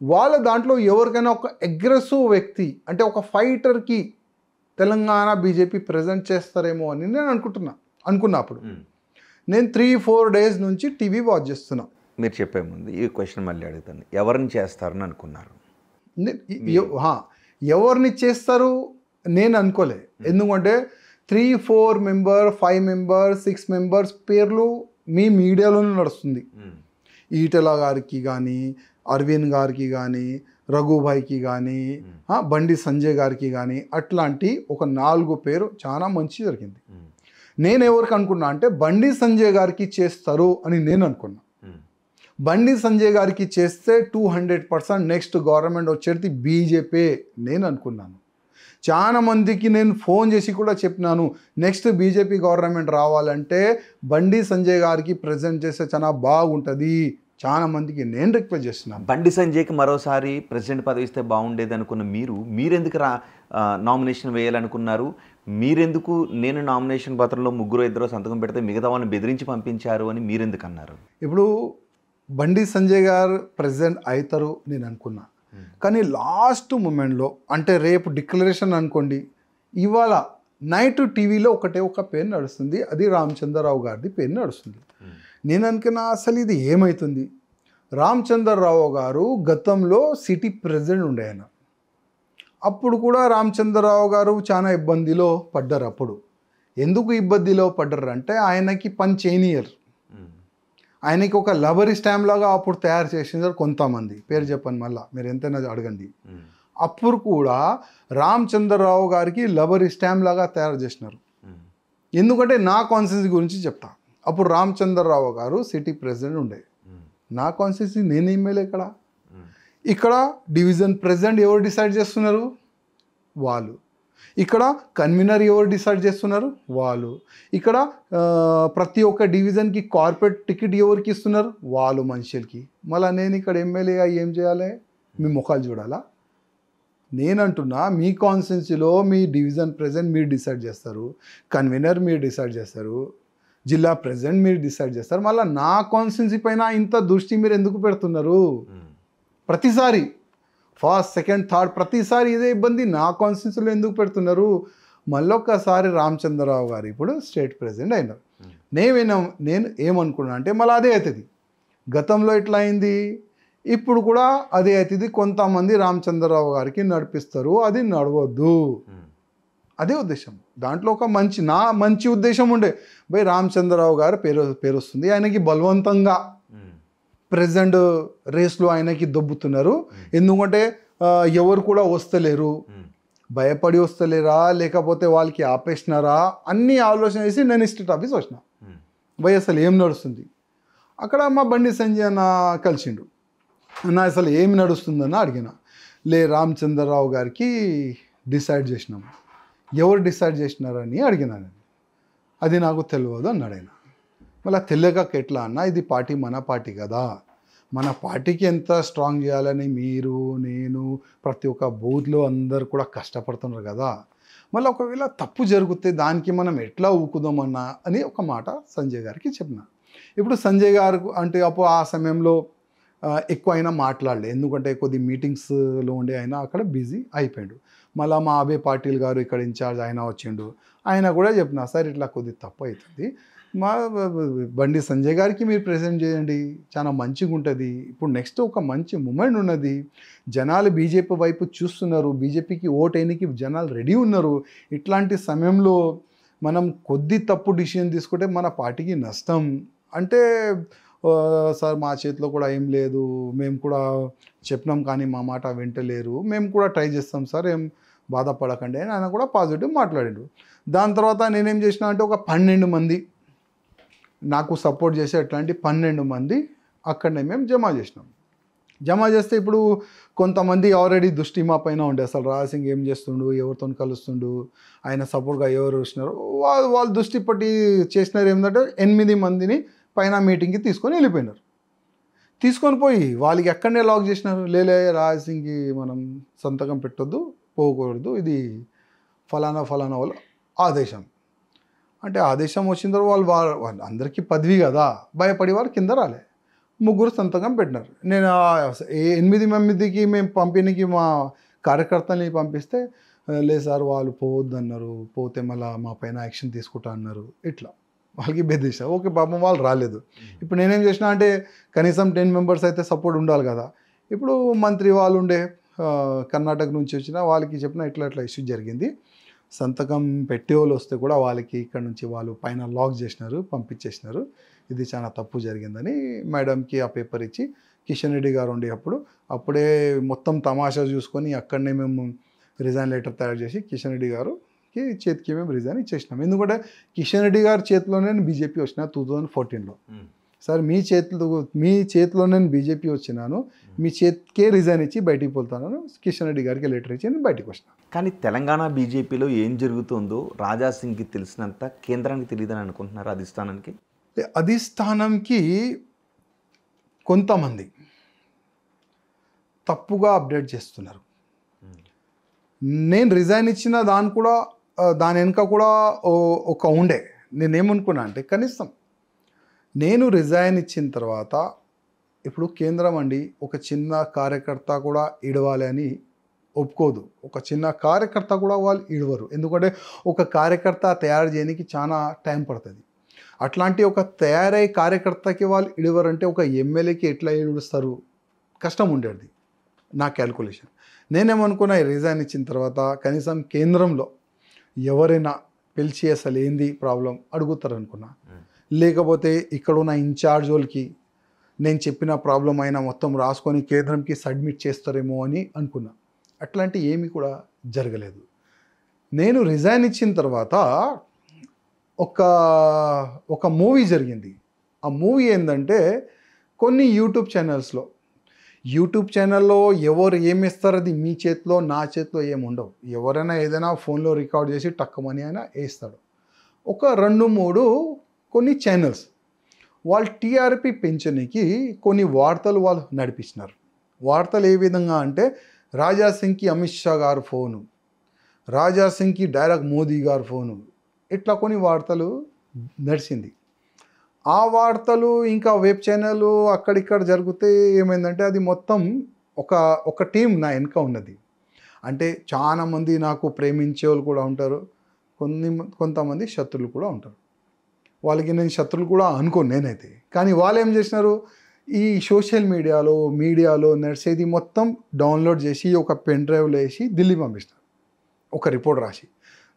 వాళ్ళ దాంట్లో ఎవరికైనా ఒక అగ్రెసివ్ వ్యక్తి అంటే ఒక ఫైటర్కి తెలంగాణ బీజేపీ ప్రజెంట్ చేస్తారేమో అని నేను అనుకున్నప్పుడు నేను 3-4 days నుంచి టీవీ వాచ్ చేస్తున్నా. మీరు చెప్పే ముందు ఈ క్వశ్చన్ మళ్ళీ అడుగుతాను, ఎవరిని చేస్తారని అనుకున్నారు? ఎవరిని చేస్తారు నేను అనుకోలే. ఎందుకంటే 3-4 members 5 members 6 members పేర్లు మీ మీడియాలోనే నడుస్తుంది. ఈటెల గారికి కానీ, అరవింద్ గారికి కానీ, రఘుభాయ్కి కానీ, బండి సంజయ్ గారికి కానీ, అట్లాంటి ఒక 4 పేరు చాలా మంచి జరిగింది. నేను ఎవరికి అనుకున్నా అంటే బండి సంజయ్ గారికి చేస్తారు అని నేను అనుకున్నా. బండి సంజయ్ గారికి చేస్తే 200% నెక్స్ట్ గవర్నమెంట్ వచ్చేది బీజేపీ నేను అనుకున్నాను. చాలా మందికి నేను ఫోన్ చేసి కూడా చెప్పినాను, నెక్స్ట్ బీజేపీ గవర్నమెంట్ రావాలంటే బండి సంజయ్ గారికి ప్రజెంట్ చేస్తే చాలా బాగుంటుంది. చాలా మందికి నేను రిక్వెస్ట్ చేస్తున్నాను. బండి సంజయ్కి మరోసారి ప్రెసిడెంట్ పదవి ఇస్తే బాగుండేది అనుకున్న మీరెందుకు నామినేషన్ వేయాలనుకున్నారు? మీరెందుకు నేను నామినేషన్ పత్రంలో 3-2 సంతకం పెడితే మిగతా వాళ్ళని బెదిరించి పంపించారు అని మీరెందుకు అన్నారు? ఇప్పుడు బండి సంజయ్ గారు ప్రెసిడెంట్ అవుతారు నేను అనుకున్నా. కానీ లాస్ట్ మూమెంట్లో అంటే రేపు డిక్లరేషన్ అనుకోండి, ఇవాళ నైట్ టీవీలో ఒక పేరు నడుస్తుంది, అది రామచంద్రరావు గారిది పేరు నడుస్తుంది. నేను అనుకున్నా అసలు ఇది ఏమవుతుంది. రామచంద్రరావు గారు గతంలో సిటీ ప్రెసిడెంట్ ఉండే ఆయన. అప్పుడు కూడా రామచంద్రరావు గారు చాలా ఇబ్బందిలో పడ్డారు. అప్పుడు ఎందుకు ఇబ్బందిలో పడ్డారు అంటే ఆయనకి పని చేయనియర్, ఆయనకి ఒక లబరీ స్టాంప్ లాగా అప్పుడు తయారు చేసినారు కొంతమంది, పేరు చెప్పండి మళ్ళీ మీరు ఎంతైనా అడగండి. అప్పుడు కూడా రామచంద్రరావు గారికి లబరీ స్టాంప్ లాగా తయారు చేసినారు. ఎందుకంటే నా కాన్స్టిట్యున్సీ గురించి చెప్తా. అప్పుడు రామచంద్రరావు గారు సిటీ ప్రెసిడెంట్ ఉండే, నా కాన్స్టిట్యున్సీ నేను ఎమ్మెల్యే. ఇక్కడ డివిజన్ ప్రెసిడెంట్ ఎవరు డిసైడ్ చేస్తున్నారు? వాళ్ళు. ఇక్కడ కన్వీనర్ ఎవరు డిసైడ్ చేస్తున్నారు? వాళ్ళు. ఇక్కడ ప్రతి ఒక్క డివిజన్కి కార్పొరేట్ టికెట్ ఎవరికి ఇస్తున్నారు? వాళ్ళు మనుషులకి. మళ్ళీ నేను ఇక్కడ ఎమ్మెల్యేగా ఏం చేయాలి? మీ ముఖాలు చూడాలా? నేనంటున్నా మీ కాన్స్టిట్యున్సీలో మీ డివిజన్ ప్రెసిడెంట్ మీరు డిసైడ్ చేస్తారు, కన్వీనర్ మీరు డిసైడ్ చేస్తారు, జిల్లా ప్రెసిడెంట్ మీరు డిసైడ్ చేస్తారు. మళ్ళీ నా కాన్స్టిట్యున్సీ పైన ఇంత దృష్టి మీరు ఎందుకు పెడుతున్నారు? ప్రతిసారి ఫస్ట్ సెకండ్ థర్డ్ ప్రతిసారి ఇదే ఇబ్బంది నా కాన్స్టిట్యూన్సీలో ఎందుకు పెడుతున్నారు? మళ్ళొక్కసారి రామచంద్రరావు గారు ఇప్పుడు స్టేట్ ప్రెసిడెంట్ అయినారు. నేను ఏమనుకున్నా అంటే మళ్ళీ అదే అవుతుంది. గతంలో ఎట్లా అయింది, ఇప్పుడు కూడా అదే అవుతుంది. కొంతమంది రామచంద్రరావు గారికి నడిపిస్తారు, అది నడవద్దు. అదే ఉద్దేశం. దాంట్లో ఒక మంచి ఉద్దేశం ఉండే. భయ్ రామచంద్రరావు గారు పేరు వస్తుంది, ఆయనకి బలవంతంగా ప్రెసిడెంట్ రేస్లో ఆయనకి దొబ్బుతున్నారు. ఎందుకంటే ఎవరు కూడా వస్తలేరు, భయపడి వస్తలేరా లేకపోతే వాళ్ళకి ఆపేసినారా అన్నీ ఆలోచన చేసి నేను స్టేట్ ఆఫీస్ వచ్చిన. భయ్ అసలు ఏం నడుస్తుంది? అక్కడ మా బండి సంజయ్ అన్న కలిసిండు. అన్న అసలు ఏమి నడుస్తుందన్న అడిగిన. రామచంద్రరావు గారికి డిసైడ్ చేసినాము. ఎవరు డిసైడ్ చేసినారని అడిగినా నేను. అది నాకు తెలియదు అన్నాడు ఆయన. మళ్ళీ తెలియక ఎట్లా అన్న, ఇది పార్టీ మన పార్టీ కదా, మన పార్టీకి ఎంత స్ట్రాంగ్ చేయాలని మీరు నేను ప్రతి ఒక్క బూత్లో అందరు కూడా కష్టపడుతున్నారు కదా, మళ్ళీ ఒకవేళ తప్పు జరిగితే దానికి మనం ఎట్లా ఊకుదామన్నా అని ఒక మాట సంజయ్ గారికి చెప్పిన. ఇప్పుడు సంజయ్ గారు అంటే అప్పుడు ఆ సమయంలో ఎక్కువ అయినా మాట్లాడలే, ఎందుకంటే కొద్ది మీటింగ్స్లో ఉండే ఆయన అక్కడ బిజీ అయిపోయాడు. మళ్ళీ మా అభయ్ పాటిల్ గారు ఇక్కడ ఇన్ఛార్జ్ ఆయన వచ్చిండు, ఆయన కూడా చెప్పిన సార్ ఇట్లా కొద్ది తప్పు అవుతుంది, మా బండి సంజయ్ గారికి మీరు ప్రెజెంట్ చేయండి, చాలా మంచిగా ఉంటుంది. ఇప్పుడు నెక్స్ట్ ఒక మంచి మూమెంట్ ఉన్నది, జనాలు బీజేపీ వైపు చూస్తున్నారు, బీజేపీకి ఓటేనికి జనాలు రెడీ ఉన్నారు. ఇట్లాంటి సమయంలో మనం కొద్ది తప్పు డిసిషన్ తీసుకుంటే మన పార్టీకి నష్టం అంటే, సార్ మా చేతిలో కూడా ఏం లేదు, మేము కూడా చెప్పినాం కానీ మా మాట వింటలేరు, మేము కూడా ట్రై చేస్తాం సార్, ఏం బాధపడకండి అని ఆయన కూడా పాజిటివ్ మాట్లాడాడు. దాని తర్వాత నేనేం చేసిన అంటే ఒక 12 మంది నాకు సపోర్ట్ చేసే అట్లాంటి 12 మంది అక్కడనే మేము జమ చేసినాం. జమ చేస్తే ఇప్పుడు కొంతమంది ఆల్రెడీ దృష్టి మా పైన ఉండే, అసలు రాజసింగ్ ఏం చేస్తుండు, ఎవరితో కలుస్తుండు, ఆయన సపోర్ట్గా ఎవరు వచ్చినారు, వాళ్ళు దృష్టి పట్టి చేసినారు. ఏంటంటే 8 మందిని పైన మీటింగ్కి తీసుకొని వెళ్ళిపోయినారు. తీసుకొని పోయి వాళ్ళకి ఎక్కడనే లాక్ చేసినారు. రాజసింగ్కి మనం సంతకం పెట్టొద్దు, పోకూడదు, ఇది ఫలానా వాళ్ళ ఆదేశం. అంటే ఆదేశం వచ్చిన తర్వాత వాళ్ళు అందరికీ పదవి కదా, భయపడి వారు కింద రాలే, 3 సంతకం పెట్టినారు. నేను 8 మందికి మేము పంపిణీకి మా కార్యకర్తల్ని పంపిస్తే లేదు సార్ వాళ్ళు పోవద్దు అన్నారు, పోతే మళ్ళీ మా పైన యాక్షన్ తీసుకుంటా అన్నారు. ఇట్లా వాళ్ళకి బెదిరిస్తా. ఓకే పాపం వాళ్ళు రాలేదు. ఇప్పుడు నేనేం చేసిన అంటే కనీసం 10 మెంబర్స్ అయితే సపోర్ట్ ఉండాలి కదా. ఇప్పుడు మంత్రి వాళ్ళు ఉండే కర్ణాటక నుంచి వచ్చిన వాళ్ళకి చెప్పిన ఇట్లా ఇష్యూ జరిగింది, సంతకం పెట్టే వాళ్ళు వస్తే కూడా వాళ్ళకి ఇక్కడ నుంచి వాళ్ళు పైన లాక్ చేసినారు, పంపించేసినారు, ఇది చాలా తప్పు జరిగిందని మేడంకి ఆ పేపర్ ఇచ్చి కిషన్ రెడ్డి గారు ఉండే అప్పుడే మొత్తం తమాషా చూసుకొని అక్కడనే మేము రిజైన్ లెటర్ తయారు చేసి కిషన్ రెడ్డి గారుకి చేతికి మేము రిజైన్ ఇచ్చేసినాం. ఎందుకంటే కిషన్ రెడ్డి గారి చేతిలోనే బీజేపీ వచ్చిన 2014లో. సార్ మీ చేతిలో నేను బీజేపీ వచ్చినాను, మీ చేతికే రిజైన్ ఇచ్చి బయటికి పోతాను, కిషన్ రెడ్డి గారికి లెటర్ ఇచ్చి నేను బయటికి వచ్చినాను. కానీ తెలంగాణ బీజేపీలో ఏం జరుగుతుందో రాజాసింగ్కి తెలిసినంత కేంద్రానికి తెలియదని అనుకుంటున్నారు అధిష్టానంకి కొంతమంది తప్పుగా అప్డేట్ చేస్తున్నారు. నేను రిజైన్ ఇచ్చిన దాని వెనుక కూడా ఒక ఉండే. నేనేమనుకున్నా అంటే కనీసం నేను రిజైన్ ఇచ్చిన తర్వాత ఇప్పుడు కేంద్రం అండి ఒక చిన్న కార్యకర్త కూడా ఇడవాలి అని ఒప్పుకోదు. ఒక చిన్న కార్యకర్త కూడా వాళ్ళు ఇడవరు, ఎందుకంటే ఒక కార్యకర్త తయారు చేయడానికి చాలా టైం పడుతుంది. అట్లాంటి ఒక తయారయ్యే కార్యకర్తకి వాళ్ళు ఇడవరంటే ఒక ఎమ్మెల్యేకి ఎట్లా ఇడుస్తారు, కష్టం ఉండేది నా క్యాల్కులేషన్. నేనేమనుకున్నా రిజైన్ ఇచ్చిన తర్వాత కనీసం కేంద్రంలో ఎవరైనా పిలిచి అసలు ఏంది ప్రాబ్లం అడుగుతారు అనుకున్నా, లేకపోతే ఇక్కడ ఉన్న ఇన్ఛార్జ్ వాళ్ళకి నేను చెప్పిన ప్రాబ్లం అయినా మొత్తం రాసుకొని కేంద్రంకి సబ్మిట్ చేస్తారేమో అని అనుకున్నా. అట్లాంటి ఏమీ కూడా జరగలేదు. నేను రిజైన్ ఇచ్చిన తర్వాత ఒక మూవీ జరిగింది. ఆ మూవీ ఏంటంటే కొన్ని యూట్యూబ్ ఛానల్లో ఎవరు ఏమిస్తారు అది మీ చేతిలో నా చేతిలో ఏముండవు. ఎవరైనా ఏదైనా ఫోన్లో రికార్డ్ చేసి టక్కమని అయినా వేస్తాడు. ఒక 2-3 కొన్ని ఛానల్స్ వాళ్ళు టీఆర్పీ పెంచడానికి కొన్ని వార్తలు వాళ్ళు నడిపించినారు. వార్తలు ఏ విధంగా అంటే రాజాసింగ్కి అమిత్ షా గారు ఫోను, రాజాసింగ్కి డైరెక్ట్ మోదీ గారు ఫోను, ఇట్లా కొన్ని వార్తలు నడిచింది. ఆ వార్తలు ఇంకా వెబ్ ఛానల్ అక్కడిక్కడ జరిగితే ఏమైందంటే అది మొత్తం ఒక ఒక టీం నా వెనుక ఉన్నది. అంటే చాలామంది నాకు ప్రేమించే వాళ్ళు కూడా ఉంటారు, కొంతమంది శత్రువులు కూడా ఉంటారు. వాళ్ళకి నేను శత్రువులు కూడా అనుకోను నేనైతే. కానీ వాళ్ళు ఏం చేసినారు, ఈ సోషల్ మీడియాలో నడిచేది మొత్తం డౌన్లోడ్ చేసి ఒక పెన్ డ్రైవ్లో వేసి ఢిల్లీ పంపిస్తారు ఒక రిపోర్ట్ రాసి.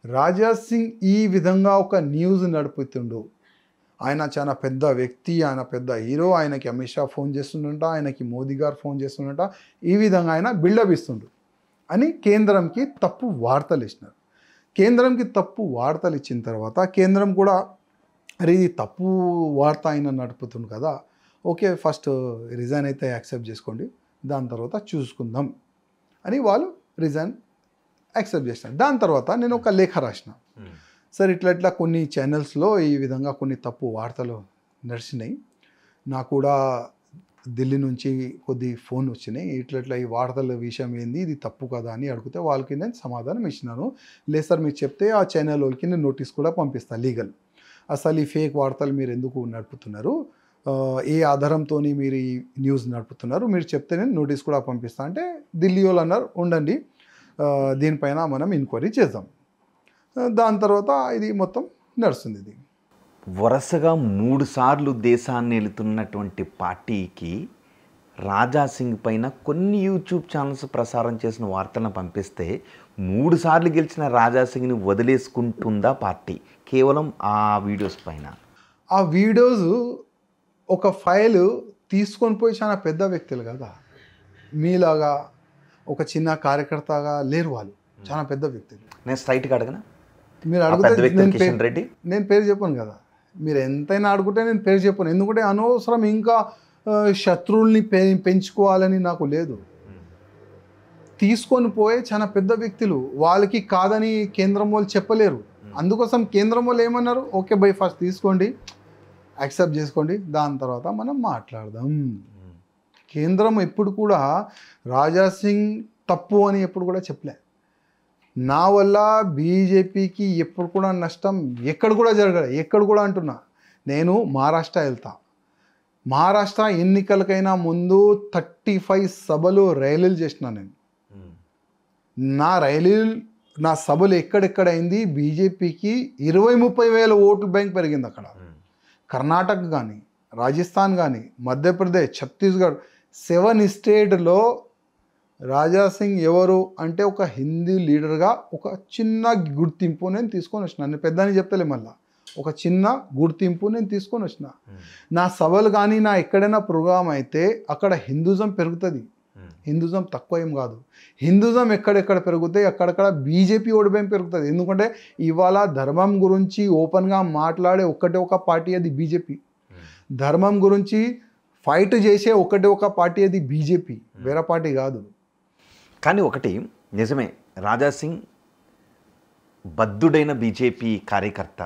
రాజా సింగ్ ఈ విధంగా ఒక న్యూస్ నడుపుతుండు, ఆయన చాలా పెద్ద వ్యక్తి, ఆయన పెద్ద హీరో, ఆయనకి అమిత్ షా ఫోన్ చేస్తుండంట, ఆయనకి మోదీ గారు ఫోన్ చేస్తుండంట, ఈ విధంగా ఆయన బిల్డప్ ఇస్తుండు అని కేంద్రంకి తప్పు వార్తలు ఇచ్చినారు. కేంద్రంకి తప్పు వార్తలు ఇచ్చిన తర్వాత కేంద్రం కూడా అరే ఇది తప్పు వార్త ఆయన నడుపుతుంది కదా, ఓకే ఫస్ట్ రిజైన్ అయితే యాక్సెప్ట్ చేసుకోండి, దాని తర్వాత చూసుకుందాం అని వాళ్ళు రిజైన్ యాక్సెప్ట్ చేసినారు. దాని తర్వాత నేను ఒక లేఖ రాసిన, సార్ ఇట్లా కొన్ని ఛానల్స్లో ఈ విధంగా కొన్ని తప్పు వార్తలు నడిచినాయి, నాకు కూడా ఢిల్లీ నుంచి కొద్ది ఫోన్ వచ్చినాయి, ఇట్లా ఈ వార్తల విషయం ఏంది, ఇది తప్పు కదా అని అడిగితే వాళ్ళకి నేను సమాధానం ఇచ్చినాను. లేదు సార్ మీరు చెప్తే ఆ ఛానల్ వాళ్ళకి నేను నోటీస్ కూడా పంపిస్తాను లీగల్, అసలు ఈ ఫేక్ వార్తలు మీరు ఎందుకు నడుపుతున్నారు, ఏ ఆధారంతో మీరు ఈ న్యూస్ నడుపుతున్నారు, మీరు చెప్తే నేను నోటీస్ కూడా పంపిస్తాను అంటే ఢిల్లీ వాళ్ళు అన్నారు ఉండండి దీనిపైన మనం ఎంక్వైరీ చేద్దాం. దాని తర్వాత ఇది మొత్తం నడుస్తుంది. ఇది వరుసగా 3 సార్లు దేశాన్ని వెళుతున్నటువంటి పార్టీకి రాజా సింగ్ పైన కొన్ని యూట్యూబ్ ఛానల్స్ ప్రసారం చేసిన వార్తలను పంపిస్తే 3 సార్లు గెలిచిన రాజా సింగ్ని వదిలేసుకుంటుందా పార్టీ కేవలం ఆ వీడియోస్ పైన? ఆ వీడియోస్ ఒక ఫైల్ తీసుకొని పోయి చాలా పెద్ద వ్యక్తులు కదా, మీలాగా ఒక చిన్న కార్యకర్తగా లేరు, వాళ్ళు చాలా పెద్ద వ్యక్తులు. నేను స్ట్రైట్గా అడగనా, మీరు అడిగితే కిషన్ రెడ్డి నేను పేరు చెప్పను కదా, మీరు ఎంతైనా అడుగుంటే నేను పేరు చెప్పను, ఎందుకంటే అనవసరం ఇంకా శత్రువుల్ని పెంచుకోవాలని నాకు లేదు. తీసుకొని పోయే చాలా పెద్ద వ్యక్తులు, వాళ్ళకి కాదని కేంద్రం వాళ్ళు చెప్పలేరు. అందుకోసం కేంద్రం వాళ్ళు ఏమన్నారు, ఓకే బై ఫస్ట్ తీసుకోండి యాక్సెప్ట్ చేసుకోండి, దాని తర్వాత మనం మాట్లాడదాం. కేంద్రం ఎప్పుడు కూడా రాజా సింగ్ తప్పు అని ఎప్పుడు కూడా చెప్పలే. నా వల్ల బీజేపీకి ఎప్పుడు కూడా నష్టం ఎక్కడ కూడా జరగదు, ఎక్కడ కూడా అంటున్నా. నేను మహారాష్ట్ర వెళ్తా, మహారాష్ట్ర ఎన్నికలకైనా ముందు 35 సభలు ర్యాలీలు చేసిన నేను. నా సభలు ఎక్కడెక్కడైంది, బీజేపీకి 20-30 వేల ఓట్ల బ్యాంక్ పెరిగింది అక్కడ. కర్ణాటక కానీ, రాజస్థాన్ కానీ, మధ్యప్రదేశ్, ఛత్తీస్గఢ్ 7 స్టేట్లో రాజా సింగ్ ఎవరు అంటే ఒక హిందీ లీడర్గా ఒక చిన్న గుర్తింపు నేను తీసుకొని వచ్చిన. నేను పెద్దని చెప్తలే, మళ్ళీ ఒక చిన్న గుర్తింపు నేను తీసుకొని వచ్చిన. నా సభలు కానీ నా ఎక్కడైనా ప్రోగ్రామ్ అయితే అక్కడ హిందూజం పెరుగుతుంది, హిందూజం తక్కువ ఏం కాదు. హిందూజం ఎక్కడెక్కడ పెరుగుతాయి అక్కడక్కడ బీజేపీ ఓటు బ్యాంక్ పెరుగుతుంది. ఎందుకంటే ఇవాళ ధర్మం గురించి ఓపెన్గా మాట్లాడే ఒక పార్టీ అది బీజేపీ. ధర్మం గురించి ఫైట్ చేసే ఒక పార్టీ అది బీజేపీ, వేరే పార్టీ కాదు. కానీ ఒకటి నిజమే, రాజా సింగ్ బద్ధుడైన బీజేపీ కార్యకర్త,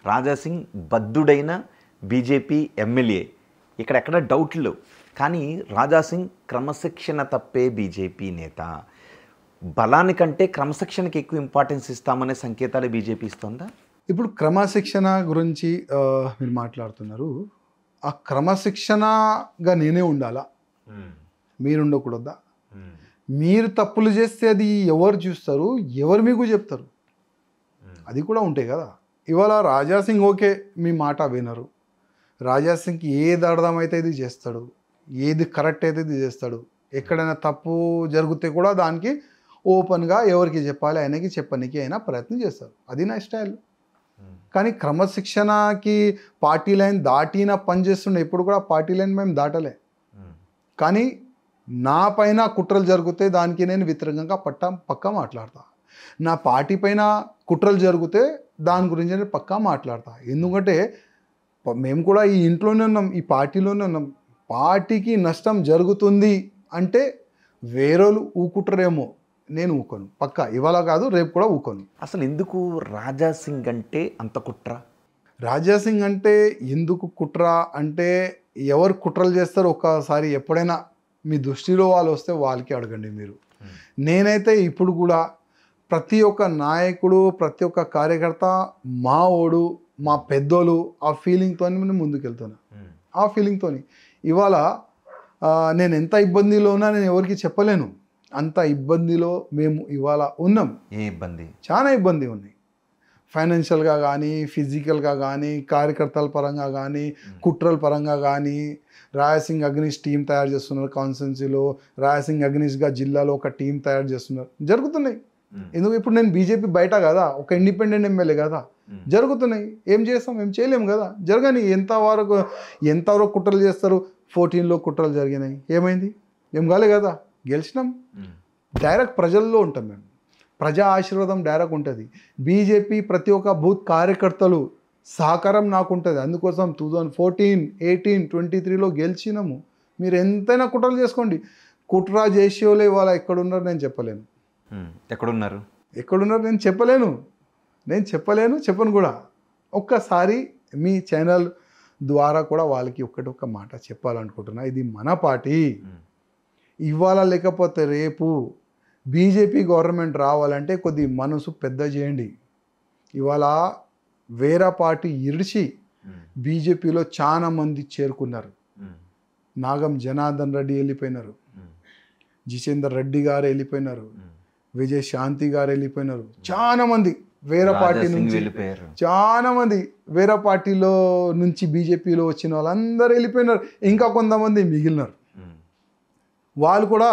రాజా సింగ్ బద్ధుడైన బీజేపీ ఎమ్మెల్యే, ఇక్కడెక్కడ డౌట్లు. కానీ రాజా సింగ్ క్రమశిక్షణ తప్పే బీజేపీ నేత. బలానికంటే క్రమశిక్షణకి ఎక్కువ ఇంపార్టెన్స్ ఇస్తామనే సంకేతాలు బీజేపీ ఇస్తుందా? ఇప్పుడు క్రమశిక్షణ గురించి మీరు మాట్లాడుతున్నారు. ఆ క్రమశిక్షణగా నేనే ఉండాలా, మీరు ఉండకూడదా? మీరు తప్పులు చేస్తే అది ఎవరు చూస్తారు, ఎవరు మీకు చెప్తారు? అది కూడా ఉంటాయి కదా. ఇవాళ రాజా సింగ్ ఓకే మీ మాట వినరు, రాజా సింగ్కి ఏది అర్థమైతే ఇది చేస్తాడు, ఏది కరెక్ట్ అయితే ఇది చేస్తాడు. ఎక్కడైనా తప్పు జరిగితే కూడా దానికి ఓపెన్గా ఎవరికి చెప్పాలి ఆయనకి చెప్పడానికి అయినా ప్రయత్నం చేస్తారు. అది నా స్టైల్. కానీ క్రమశిక్షణకి పార్టీ లైన్ దాటిన పని చేస్తుండే, ఇప్పుడు కూడా పార్టీ లైన్ మేము దాటలే. కానీ నా పైన కుట్రలు జరిగితే దానికి నేను వ్యతిరేకంగా పక్కా మాట్లాడతా. నా పార్టీ పైన కుట్రలు జరిగితే దాని గురించి నేను పక్కా మాట్లాడతా. ఎందుకంటే మేము కూడా ఈ ఇంట్లోనే ఉన్నాం, ఈ పార్టీలోనే ఉన్నాం. పార్టీకి నష్టం జరుగుతుంది అంటే వేరేలు ఊకుట్రేమో, నేను ఊకోను పక్కా. ఇవాళ కాదు రేపు కూడా ఊకోను. అసలు ఎందుకు రాజా సింగ్ అంటే అంత కుట్ర? రాజా సింగ్ అంటే ఎందుకు కుట్ర అంటే, ఎవరు కుట్రలు చేస్తారో ఒకసారి ఎప్పుడైనా మీ దృష్టిలో వాళ్ళు వస్తే వాళ్ళకి అడగండి మీరు. నేనైతే ఇప్పుడు కూడా ప్రతి ఒక్క నాయకుడు, ప్రతి ఒక్క కార్యకర్త మా ఓడు, మా పెద్దోళ్ళు ఆ ఫీలింగ్తో నేను ముందుకెళ్తాను. ఆ ఫీలింగ్తో ఇవాళ నేను ఎంత ఇబ్బందిలో ఉన్నా నేను ఎవరికి చెప్పలేను. అంత ఇబ్బందిలో మేము ఇవాళ ఉన్నాం. ఏ ఇబ్బంది? చాలా ఇబ్బంది ఉన్నాయి. ఫైనాన్షియల్గా కానీ, ఫిజికల్గా కానీ, కార్యకర్తల పరంగా కానీ, కుట్రల పరంగా కానీ. రాయసింగ్ అగ్నిష్ టీం తయారు చేస్తున్నారు కాన్స్టిట్యున్సీలో. రాయసింగ్ అగ్నిష్గా జిల్లాలో ఒక టీం తయారు చేస్తున్నారు. జరుగుతున్నాయి. ఎందుకు ఇప్పుడు నేను బీజేపీ బయట కదా, ఒక ఇండిపెండెంట్ ఎమ్మెల్యే కదా, జరుగుతున్నాయి. ఏం చేస్తాం? ఏం చేయలేము కదా. జరగని ఎంతవరకు కుట్రలు చేస్తారు. 14లో కుట్రలు జరిగినాయి. ఏమైంది? ఏం కాలే కదా, గెలిచినాం. డైరెక్ట్ ప్రజల్లో ఉంటాం మేము. ప్రజా ఆశీర్వాదం డైరెక్ట్ ఉంటుంది. బీజేపీ ప్రతి ఒక్క బూత్ కార్యకర్తలు సహకారం నాకు ఉంటుంది. అందుకోసం 2014, 18, 23లో గెలిచినాము. మీరు ఎంతైనా కుట్రలు చేసుకోండి. కుట్ర చేసే వాళ్ళు ఇవాళ ఎక్కడున్నారు నేను చెప్పలేను. ఎక్కడున్నారు నేను చెప్పలేను, చెప్పను కూడా. ఒక్కసారి మీ ఛానల్ ద్వారా కూడా వాళ్ళకి ఒక్క మాట చెప్పాలనుకుంటున్నా. ఇది మన పార్టీ. ఇవాళ లేకపోతే రేపు బీజేపీ గవర్నమెంట్ రావాలంటే కొద్ది మనసు పెద్ద చేయండి. ఇవాళ వేరే పార్టీ ఇడిచి బీజేపీలో చాలా మంది చేరుకున్నారు. నాగం జనార్దన్ రెడ్డి వెళ్ళిపోయినారు, జితేందర్ రెడ్డి గారు వెళ్ళిపోయినారు, విజయ్ శాంతి గారు వెళ్ళిపోయినారు. చాలా మంది వేరే పార్టీ నుంచి వెళ్ళిపోయారు. చాలా మంది వేరే పార్టీలో నుంచి బీజేపీలో వచ్చిన వాళ్ళందరూ వెళ్ళిపోయినారు. ఇంకా కొంతమంది మిగిలినారు. వాళ్ళు కూడా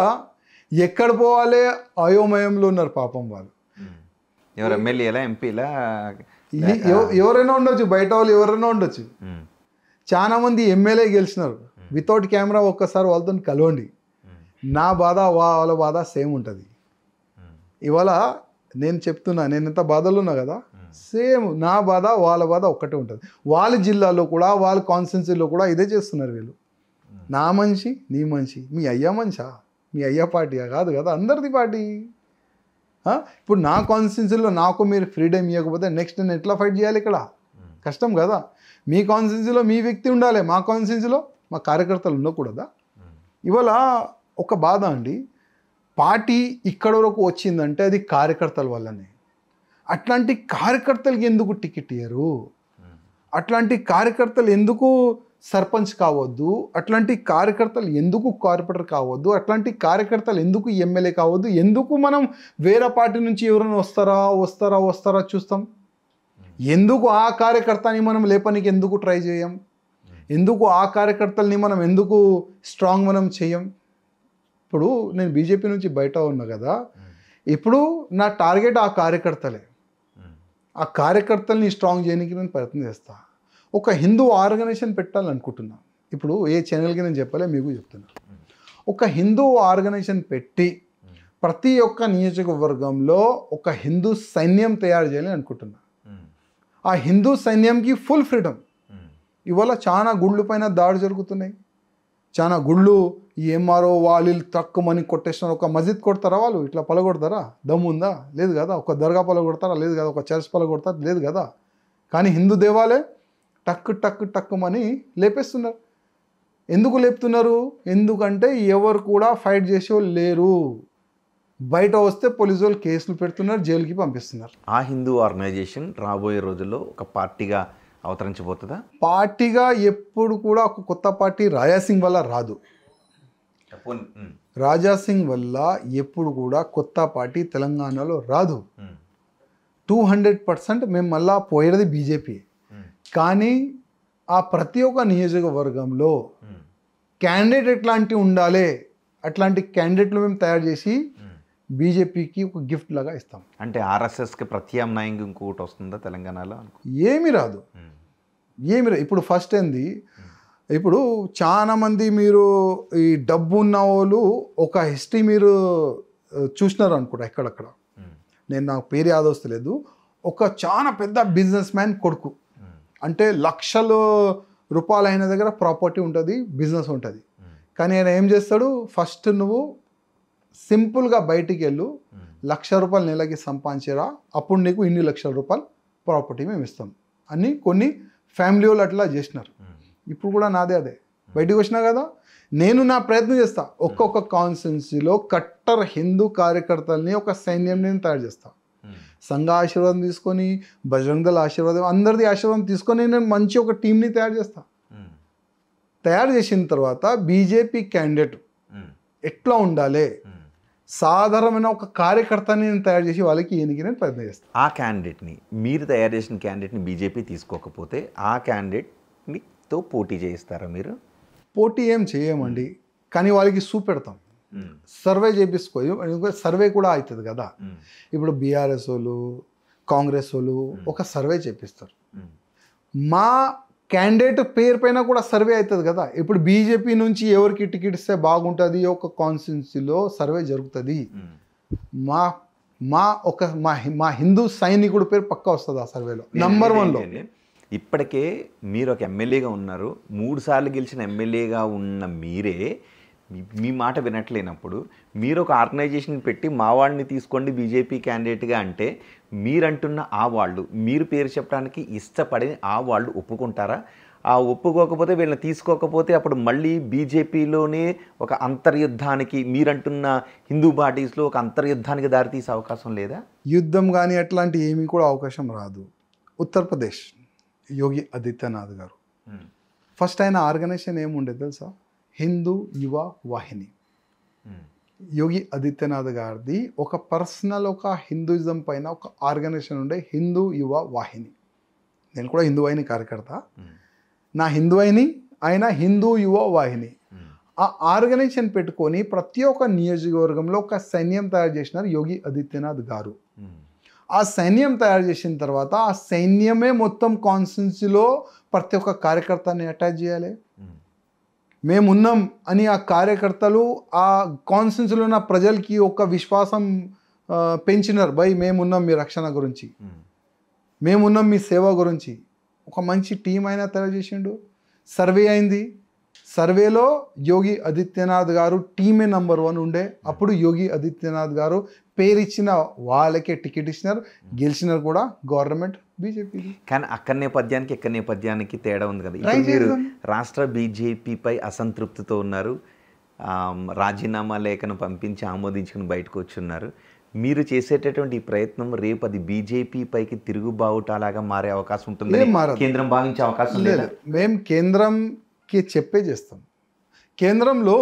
ఎక్కడ పోవాలే అయోమయంలో ఉన్నారు పాపం. వాళ్ళు ఎవరు ఎమ్మెల్యేలా, ఎంపీలా, ఎవరైనా ఉండొచ్చు, బయట వాళ్ళు ఎవరైనా ఉండొచ్చు. చాలా మంది ఎమ్మెల్యే గెలిచినారు. వితౌట్ కెమెరా ఒక్కసారి వాళ్ళతో కలవండి. నా బాధ వాళ్ళ బాధ సేమ్ ఉంటుంది. ఇవాళ నేను చెప్తున్నా, నేను ఎంత బాధలో ఉన్నా కదా, సేమ్ నా బాధ వాళ్ళ బాధ ఒక్కటే ఉంటుంది. వాళ్ళ జిల్లాలో కూడా, వాళ్ళ కాన్స్టిట్యున్సీలో కూడా ఇదే చేస్తున్నారు వీళ్ళు. నా మనిషి, నీ మనిషి. మీ అయ్యా మనిషా? మీ అయ్యా పార్టీయా? కాదు కదా, అందరిది పార్టీ. ఇప్పుడు నా కాన్స్టిట్యున్సీలో నాకు మీరు ఫ్రీడమ్ ఇవ్వకపోతే నెక్స్ట్ నేను ఎట్లా ఫైట్ చేయాలి? ఇక్కడ కష్టం కదా. మీ కాన్స్టిట్యున్సీలో మీ వ్యక్తి ఉండాలి, మా కాన్స్టిట్యున్సీలో మా కార్యకర్తలు ఉండకూడదా? ఇవాళ ఒక బాధ అండి. పార్టీ ఇక్కడ వరకు వచ్చిందంటే అది కార్యకర్తల వల్లనే. అట్లాంటి కార్యకర్తలకి ఎందుకు టికెట్ ఇయ్యరు? అట్లాంటి కార్యకర్తలు ఎందుకు సర్పంచ్ కావద్దు? అట్లాంటి కార్యకర్తలు ఎందుకు కార్పొరేటర్ కావద్దు? అట్లాంటి కార్యకర్తలు ఎందుకు ఎమ్మెల్యే కావద్దు? ఎందుకు మనం వేరే పార్టీ నుంచి ఎవరైనా వస్తారా చూస్తాం? ఎందుకు ఆ కార్యకర్తని మనం లేపనికి ఎందుకు ట్రై చేయం? ఎందుకు ఆ కార్యకర్తల్ని మనం ఎందుకు స్ట్రాంగ్ మనం చేయం? ఇప్పుడు నేను బీజేపీ నుంచి బయట ఉన్నా కదా, ఇప్పుడు నా టార్గెట్ ఆ కార్యకర్తలే. ఆ కార్యకర్తల్ని స్ట్రాంగ్ చేయడానికి నేను ప్రయత్నం చేస్తా. ఒక హిందూ ఆర్గనైజేషన్ పెట్టాలనుకుంటున్నా. ఇప్పుడు ఏ ఛానల్కి నేను చెప్పలే, మీకు చెప్తున్నా. ఒక హిందూ ఆర్గనైజేషన్ పెట్టి ప్రతి ఒక్క నియోజకవర్గంలో ఒక హిందూ సైన్యం తయారు చేయాలని అనుకుంటున్నా. ఆ హిందూ సైన్యంకి ఫుల్ ఫ్రీడమ్. ఇవాళ చాలా గుళ్ళు పైన దాడి జరుగుతున్నాయి. చాలా గుళ్ళు ఈ ఎంఆర్ఓ వాళ్ళు తక్కువని కొట్టేస్తున్నారు. ఒక మస్జిద్ కొడతారా? వాళ్ళు ఇట్లా పలగొడతారా? దమ్ము ఉందా? లేదు కదా. ఒక దర్గా పలగొడతారా? లేదు కదా. ఒక చర్చ్ పలగొడతారా? లేదు కదా. కానీ హిందూ దేవాలయం టక్కుమని లేపేస్తున్నారు. ఎందుకు లేపుతున్నారు? ఎందుకంటే ఎవరు కూడా ఫైట్ చేసేవాళ్ళు లేరు. బయట వస్తే పోలీసు వాళ్ళు కేసులు పెడుతున్నారు, జైలుకి పంపిస్తున్నారు. ఆ హిందూ ఆర్గనైజేషన్ రాబోయే రోజుల్లో ఒక పార్టీగా అవతరించబోతుందా? పార్టీగా ఎప్పుడు కూడా ఒక కొత్త పార్టీ రాజాసింగ్ వల్ల రాదు. రాజాసింగ్ వల్ల ఎప్పుడు కూడా కొత్త పార్టీ తెలంగాణలో రాదు. 200% మేము మళ్ళా పోయేది బీజేపీ. కానీ ఆ ప్రతి ఒక్క నియోజకవర్గంలో క్యాండిడేట్ ఎట్లాంటివి ఉండాలి, అట్లాంటి క్యాండిడేట్లు మేము తయారు చేసి బీజేపీకి ఒక గిఫ్ట్ లాగా ఇస్తాం. అంటే ఆర్ఎస్ఎస్కి ప్రత్యామ్నాయంగా ఇంకొకటి వస్తుందా తెలంగాణలో? ఏమీ రాదు. ఇప్పుడు ఫస్ట్ ఏంది, ఇప్పుడు చాలామంది మీరు ఈ డబ్బు ఉన్న వాళ్ళు ఒక హిస్టరీ మీరు చూసినారు అనుకుంటా ఎక్కడక్కడ. నేను నాకు పేరు యాదొస్తలేదు. ఒక చాలా పెద్ద బిజినెస్ మ్యాన్ కొడుకు, అంటే లక్షల రూపాయలు అయిన దగ్గర ప్రాపర్టీ ఉంటుంది, బిజినెస్ ఉంటుంది. కానీ ఆయన ఏం చేస్తాడు? ఫస్ట్ నువ్వు సింపుల్గా బయటికి వెళ్ళు, ₹1,00,000 నెలకి సంపాదించరా, అప్పుడు నీకు ఇన్ని లక్షల రూపాయలు ప్రాపర్టీ మేము ఇస్తాం అని కొన్ని ఫ్యామిలీ వాళ్ళు అట్లా చేసినారు. ఇప్పుడు కూడా నాదే అదే. బయటికి వచ్చినా కదా, నేను నా ప్రయత్నం చేస్తా. ఒక్కొక్క కాన్స్టిట్యున్సీలో కట్టర్ హిందూ కార్యకర్తల్ని ఒక సైన్యం నేను తయారు చేస్తా. సంఘ ఆశీర్వాదం తీసుకొని, బజరంగ దళ ఆశీర్వాదం, అందరిది ఆశీర్వాదం తీసుకొని నేను మంచి ఒక టీంని తయారు చేస్తా. తయారు చేసిన తర్వాత బీజేపీ క్యాండిడేట్ ఎట్లా ఉండాలి, సాధారణమైన ఒక కార్యకర్తని నేను తయారు చేసి వాళ్ళకి ఈయనకి నేను ప్రయత్నం చేస్తాను. ఆ క్యాండిడేట్ని, మీరు తయారు చేసిన క్యాండిడేట్ని బీజేపీ తీసుకోకపోతే ఆ క్యాండిడేట్తో పోటీ చేయిస్తారా మీరు? పోటీ ఏం చేయమండి, కానీ వాళ్ళకి చూపెడతాం, సర్వే చేపించుకో. సర్వే కూడా అవుతుంది కదా. ఇప్పుడు బీఆర్ఎస్ వాళ్ళు, కాంగ్రెస్ వాళ్ళు ఒక సర్వే చేపిస్తారు, మా క్యాండిడేట్ పేరు పైన కూడా సర్వే అవుతుంది కదా. ఇప్పుడు బీజేపీ నుంచి ఎవరికి టికెట్ ఇస్తే బాగుంటుంది ఒక కాన్స్టిట్యున్సీలో సర్వే జరుగుతుంది. మా మా ఒక మా మా హిందూ సైనికుడి పేరు పక్కా వస్తుంది ఆ సర్వేలో, నంబర్ 1లో. ఇప్పటికే మీరు ఒక ఎమ్మెల్యేగా ఉన్నారు, 3 సార్లు గెలిచిన ఎమ్మెల్యేగా ఉన్న మీరే మీ మాట వినట్లేనప్పుడు మీరు ఒక ఆర్గనైజేషన్ పెట్టి మా వాళ్ళని తీసుకోండి బీజేపీ క్యాండిడేట్గా అంటే మీరంటున్న ఆ వాళ్ళు, మీరు పేరు చెప్పడానికి ఇష్టపడి ఆ వాళ్ళు ఒప్పుకుంటారా? ఆ ఒప్పుకోకపోతే వీళ్ళని తీసుకోకపోతే అప్పుడు మళ్ళీ బీజేపీలోనే ఒక అంతర్యుద్ధానికి, మీరంటున్న హిందూ పార్టీస్లో ఒక అంతర్యుద్ధానికి దారితీసే అవకాశం లేదా? యుద్ధం కానీ అట్లాంటి ఏమీ కూడా అవకాశం రాదు. ఉత్తరప్రదేశ్ యోగి ఆదిత్యనాథ్ గారు ఫస్ట్ ఆయన ఆర్గనైజేషన్ ఏముండేది తెలుసా? హిందూ యువ వాహిని. యోగి ఆదిత్యనాథ్ గారిది ఒక పర్సనల్ ఒక హిందూయిజం పైన ఒక ఆర్గనైజేషన్ ఉండే, హిందూ యువ వాహిని. నేను కూడా హిందూ వాహిని కార్యకర్త. నా హిందూ వాహిని, ఆయన హిందూ యువ వాహిని. ఆ ఆర్గనైజేషన్ పెట్టుకొని ప్రతి ఒక్క నియోజకవర్గంలో ఒక సైన్యం తయారు చేసినారు యోగి ఆదిత్యనాథ్ గారు. ఆ సైన్యం తయారు చేసిన తర్వాత ఆ సైన్యమే మొత్తం కాన్స్టిట్యున్సీలో ప్రతి ఒక్క కార్యకర్తని అటాచ్ చేయాలి. మేమున్నాం అని ఆ కార్యకర్తలు ఆ కాన్స్టిట్యున్సీలో ఉన్న ప్రజలకి ఒక విశ్వాసం పెంచినారు. భయ్ మేమున్నాం మీ రక్షణ గురించి, మేమున్నాం మీ సేవ గురించి. ఒక మంచి టీం అయినా తయారు చేసిండు. సర్వే అయింది, సర్వేలో యోగి ఆదిత్యనాథ్ గారు టీమే నంబర్ 1 ఉండే. అప్పుడు యోగి ఆదిత్యనాథ్ గారు పేరు ఇచ్చిన వాళ్ళకే టికెట్ ఇచ్చినారు, గెలిచినారు కూడా గవర్నమెంట్ బీజేపీ. కానీ అక్కడ నేపథ్యానికి ఇక్కడ నేపథ్యానికి తేడా ఉంది కదా. ఇప్పుడు మీరు రాష్ట్ర బీజేపీపై అసంతృప్తితో ఉన్నారు, రాజీనామా లేఖను పంపించి ఆమోదించుకుని బయటకు వచ్చున్నారు. మీరు చేసేటటువంటి ఈ ప్రయత్నం రేపు అది బీజేపీ పైకి తిరుగుబావుటాలాగా మారే అవకాశం ఉంటుంది, కేంద్రం భావించే అవకాశం లేదు. మేము కేంద్రంకి చెప్పే చేస్తాం. కేంద్రంలో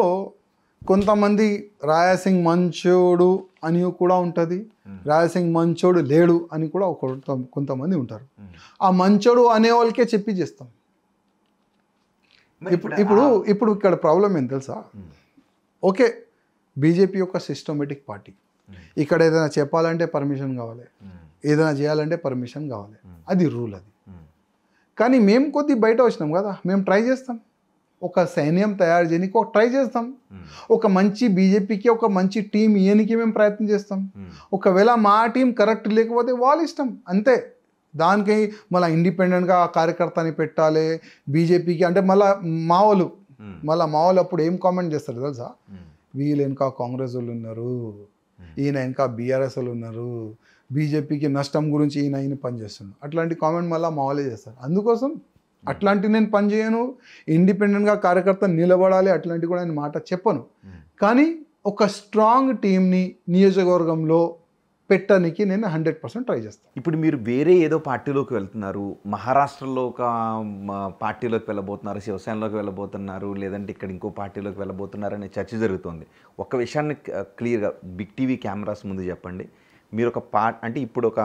కొంతమంది రాయసింగ్ మంచోడు అని కూడా ఉంటుంది, రాయసింగ్ మంచోడు లేడు అని కూడా కొంతమంది ఉంటారు. ఆ మంచోడు అనే వాళ్ళకే చెప్పి చేస్తాం. ఇప్పుడు ఇక్కడ ప్రాబ్లం ఏం తెలుసా? ఓకే, బీజేపీ యొక్క సిస్టమేటిక్ పార్టీ. ఇక్కడ ఏదైనా చెప్పాలంటే పర్మిషన్ కావాలి, ఏదైనా చేయాలంటే పర్మిషన్ కావాలి, అది రూల్ అది. కానీ మేము కొద్ది బయట వచ్చినాం కదా, మేము ట్రై చేస్తాం. ఒక సైన్యం తయారు చేయడానికి ఒక ట్రై చేస్తాం. ఒక మంచి బీజేపీకి ఒక మంచి టీం ఇయనికి మేము ప్రయత్నం చేస్తాం. ఒకవేళ మా టీం కరెక్ట్ లేకపోతే వాళ్ళ ఇష్టం అంతే. దానికి మళ్ళీ ఇండిపెండెంట్గా కార్యకర్తని పెట్టాలి బీజేపీకి అంటే మళ్ళీ మా వాళ్ళు అప్పుడు ఏం కామెంట్ చేస్తారు తెలుసా? వీళ్ళు వెనక కాంగ్రెస్ వాళ్ళు ఉన్నారు, ఈయన వెనక బీఆర్ఎస్ వాళ్ళు ఉన్నారు, బీజేపీకి నష్టం గురించి ఈయన పనిచేస్తున్నాడు. అట్లాంటి కామెంట్ మళ్ళీ మా వాళ్ళే చేస్తారు. అందుకోసం అట్లాంటి నేను పని చేయను. ఇండిపెండెంట్గా కార్యకర్త నిలబడాలి అట్లాంటి కూడా నేను మాట చెప్పను. కానీ ఒక స్ట్రాంగ్ టీంని నియోజకవర్గంలో పెట్టడానికి నేను 100% ట్రై చేస్తాను. ఇప్పుడు మీరు వేరే ఏదో పార్టీలోకి వెళ్తున్నారు, మహారాష్ట్రలో ఒక పార్టీలోకి వెళ్ళబోతున్నారు, శివసేనలోకి వెళ్ళబోతున్నారు, లేదంటే ఇక్కడ ఇంకో పార్టీలోకి వెళ్ళబోతున్నారు అనే చర్చ జరుగుతుంది. ఒక విషయాన్ని క్లియర్గా బిగ్ టీవీ కెమెరాస్ ముందు చెప్పండి. మీరు ఒక అంటే ఇప్పుడు ఒక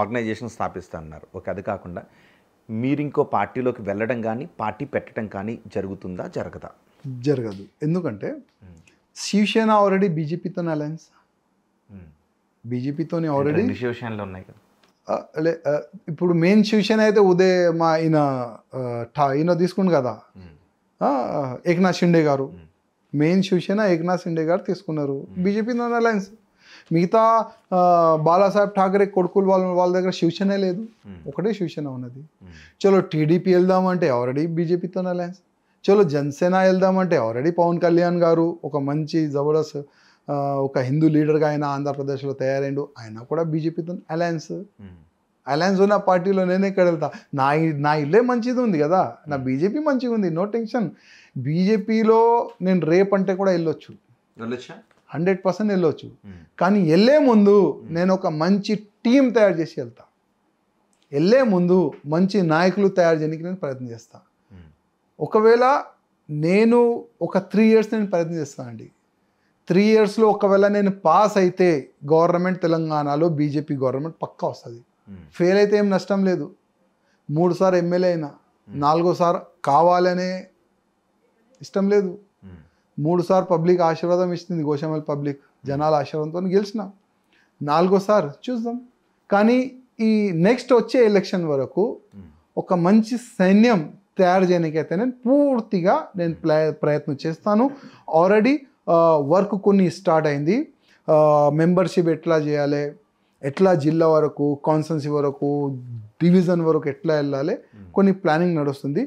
ఆర్గనైజేషన్ స్థాపిస్తున్నారు, ఓకే, అది కాకుండా మీరు ఇంకో పార్టీలోకి వెళ్ళడం కానీ పార్టీ పెట్టడం కానీ జరుగుతుందా, జరగదా? జరగదు. ఎందుకంటే శివసేన ఆల్రెడీ బీజేపీతో అలయన్స్, బీజేపీతోనే ఆల్రెడీ శివసేనలో ఉన్నాయి కదా. ఇప్పుడు మెయిన్ శివసేన అయితే ఉదయ్ మా ఈయన తీసుకుండు కదా ఏక్నాథ్ షిండే గారు. మెయిన్ శివసేన ఏక్నాథ్ షిండే గారు తీసుకున్నారు, బీజేపీతో అలయన్స్. మిగతా బాలాసాహెబ్ ఠాకరే కొడుకులు వాళ్ళ దగ్గర శివసేన లేదు, ఒకటే శివసేన ఉన్నది. చలో టీడీపీ వెళ్దామంటే ఆల్రెడీ బీజేపీతో అలయన్స్. చలో జనసేన వెళ్దామంటే ఆల్రెడీ పవన్ కళ్యాణ్ గారు ఒక మంచి జబర్దస్త్ ఒక హిందూ లీడర్గా ఆయన ఆంధ్రప్రదేశ్లో తయారైండు, ఆయన కూడా బీజేపీతో అలయన్స్ ఉన్న పార్టీలో నేను ఎక్కడ వెళ్తా? నా ఇల్లే మంచిది ఉంది కదా, నా బీజేపీ మంచిగా ఉంది, నో టెన్షన్. బీజేపీలో నేను రేపంటే కూడా వెళ్ళొచ్చు, 100% వెళ్ళొచ్చు. కానీ వెళ్ళే ముందు నేను ఒక మంచి టీం తయారు చేసి వెళ్తా. వెళ్ళే ముందు మంచి నాయకులు తయారు చేయడానికి నేను ప్రయత్నం చేస్తాను. ఒకవేళ నేను ఒక 3 years నేను ప్రయత్నం చేస్తానండి. 3 yearsలో ఒకవేళ నేను పాస్ అయితే గవర్నమెంట్ తెలంగాణలో బీజేపీ గవర్నమెంట్ పక్కా వస్తుంది. ఫెయిల్ అయితే ఏం నష్టం లేదు. 3 సార్లు ఎమ్మెల్యే అయినా 4సారి కావాలనే ఇష్టం లేదు. 3 సార్లు పబ్లిక్ ఆశీర్వాదం ఇస్తుంది, గోషామహల్ పబ్లిక్ జనాల ఆశీర్వాదంతో గెలిచిన. 4సారి చూద్దాం. కానీ ఈ నెక్స్ట్ వచ్చే ఎలక్షన్ వరకు ఒక మంచి సైన్యం తయారు చేయడానికైతే నేను పూర్తిగా నేను ప్రయత్నం చేస్తాను. ఆల్రెడీ వర్క్ కొన్ని స్టార్ట్ అయింది. మెంబర్షిప్ ఎట్లా చేయాలి, ఎట్లా జిల్లా వరకు, కాన్స్టిట్యున్సీ వరకు, డివిజన్ వరకు ఎట్లా వెళ్ళాలి, కొన్ని ప్లానింగ్ నడుస్తుంది.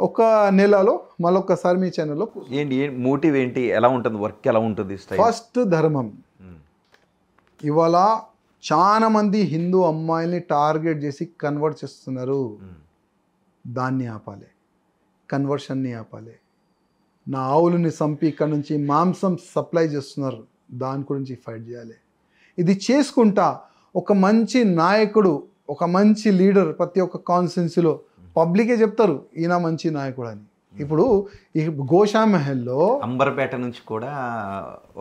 ఒక నెలలో మళ్ళొక్కసారి మీ ఛానల్లో ఏంటి మోటివ్ ఏంటి, ఎలా ఉంటుంది వర్క్, ఎలా ఉంటుంది? ఫస్ట్ ధర్మం. ఇవాళ చాలా మంది హిందూ అమ్మాయిల్ని టార్గెట్ చేసి కన్వర్ట్ చేస్తున్నారు. దాన్ని ఆపాలి, కన్వర్షన్ని ఆపాలి. నా ఆవులని చంపి ఇక్కడ నుంచి మాంసం సప్లై చేస్తున్నారు, దాని గురించి ఫైట్ చేయాలి. ఇది చేసుకుంటా ఒక మంచి నాయకుడు, ఒక మంచి లీడర్ ప్రతి ఒక్క కాన్స్టిట్యున్సీలో పబ్లికే చెప్తారు ఈయన మంచి నాయకుడు అని. ఇప్పుడు ఈ గోషామహల్లో అంబర్పేట నుంచి కూడా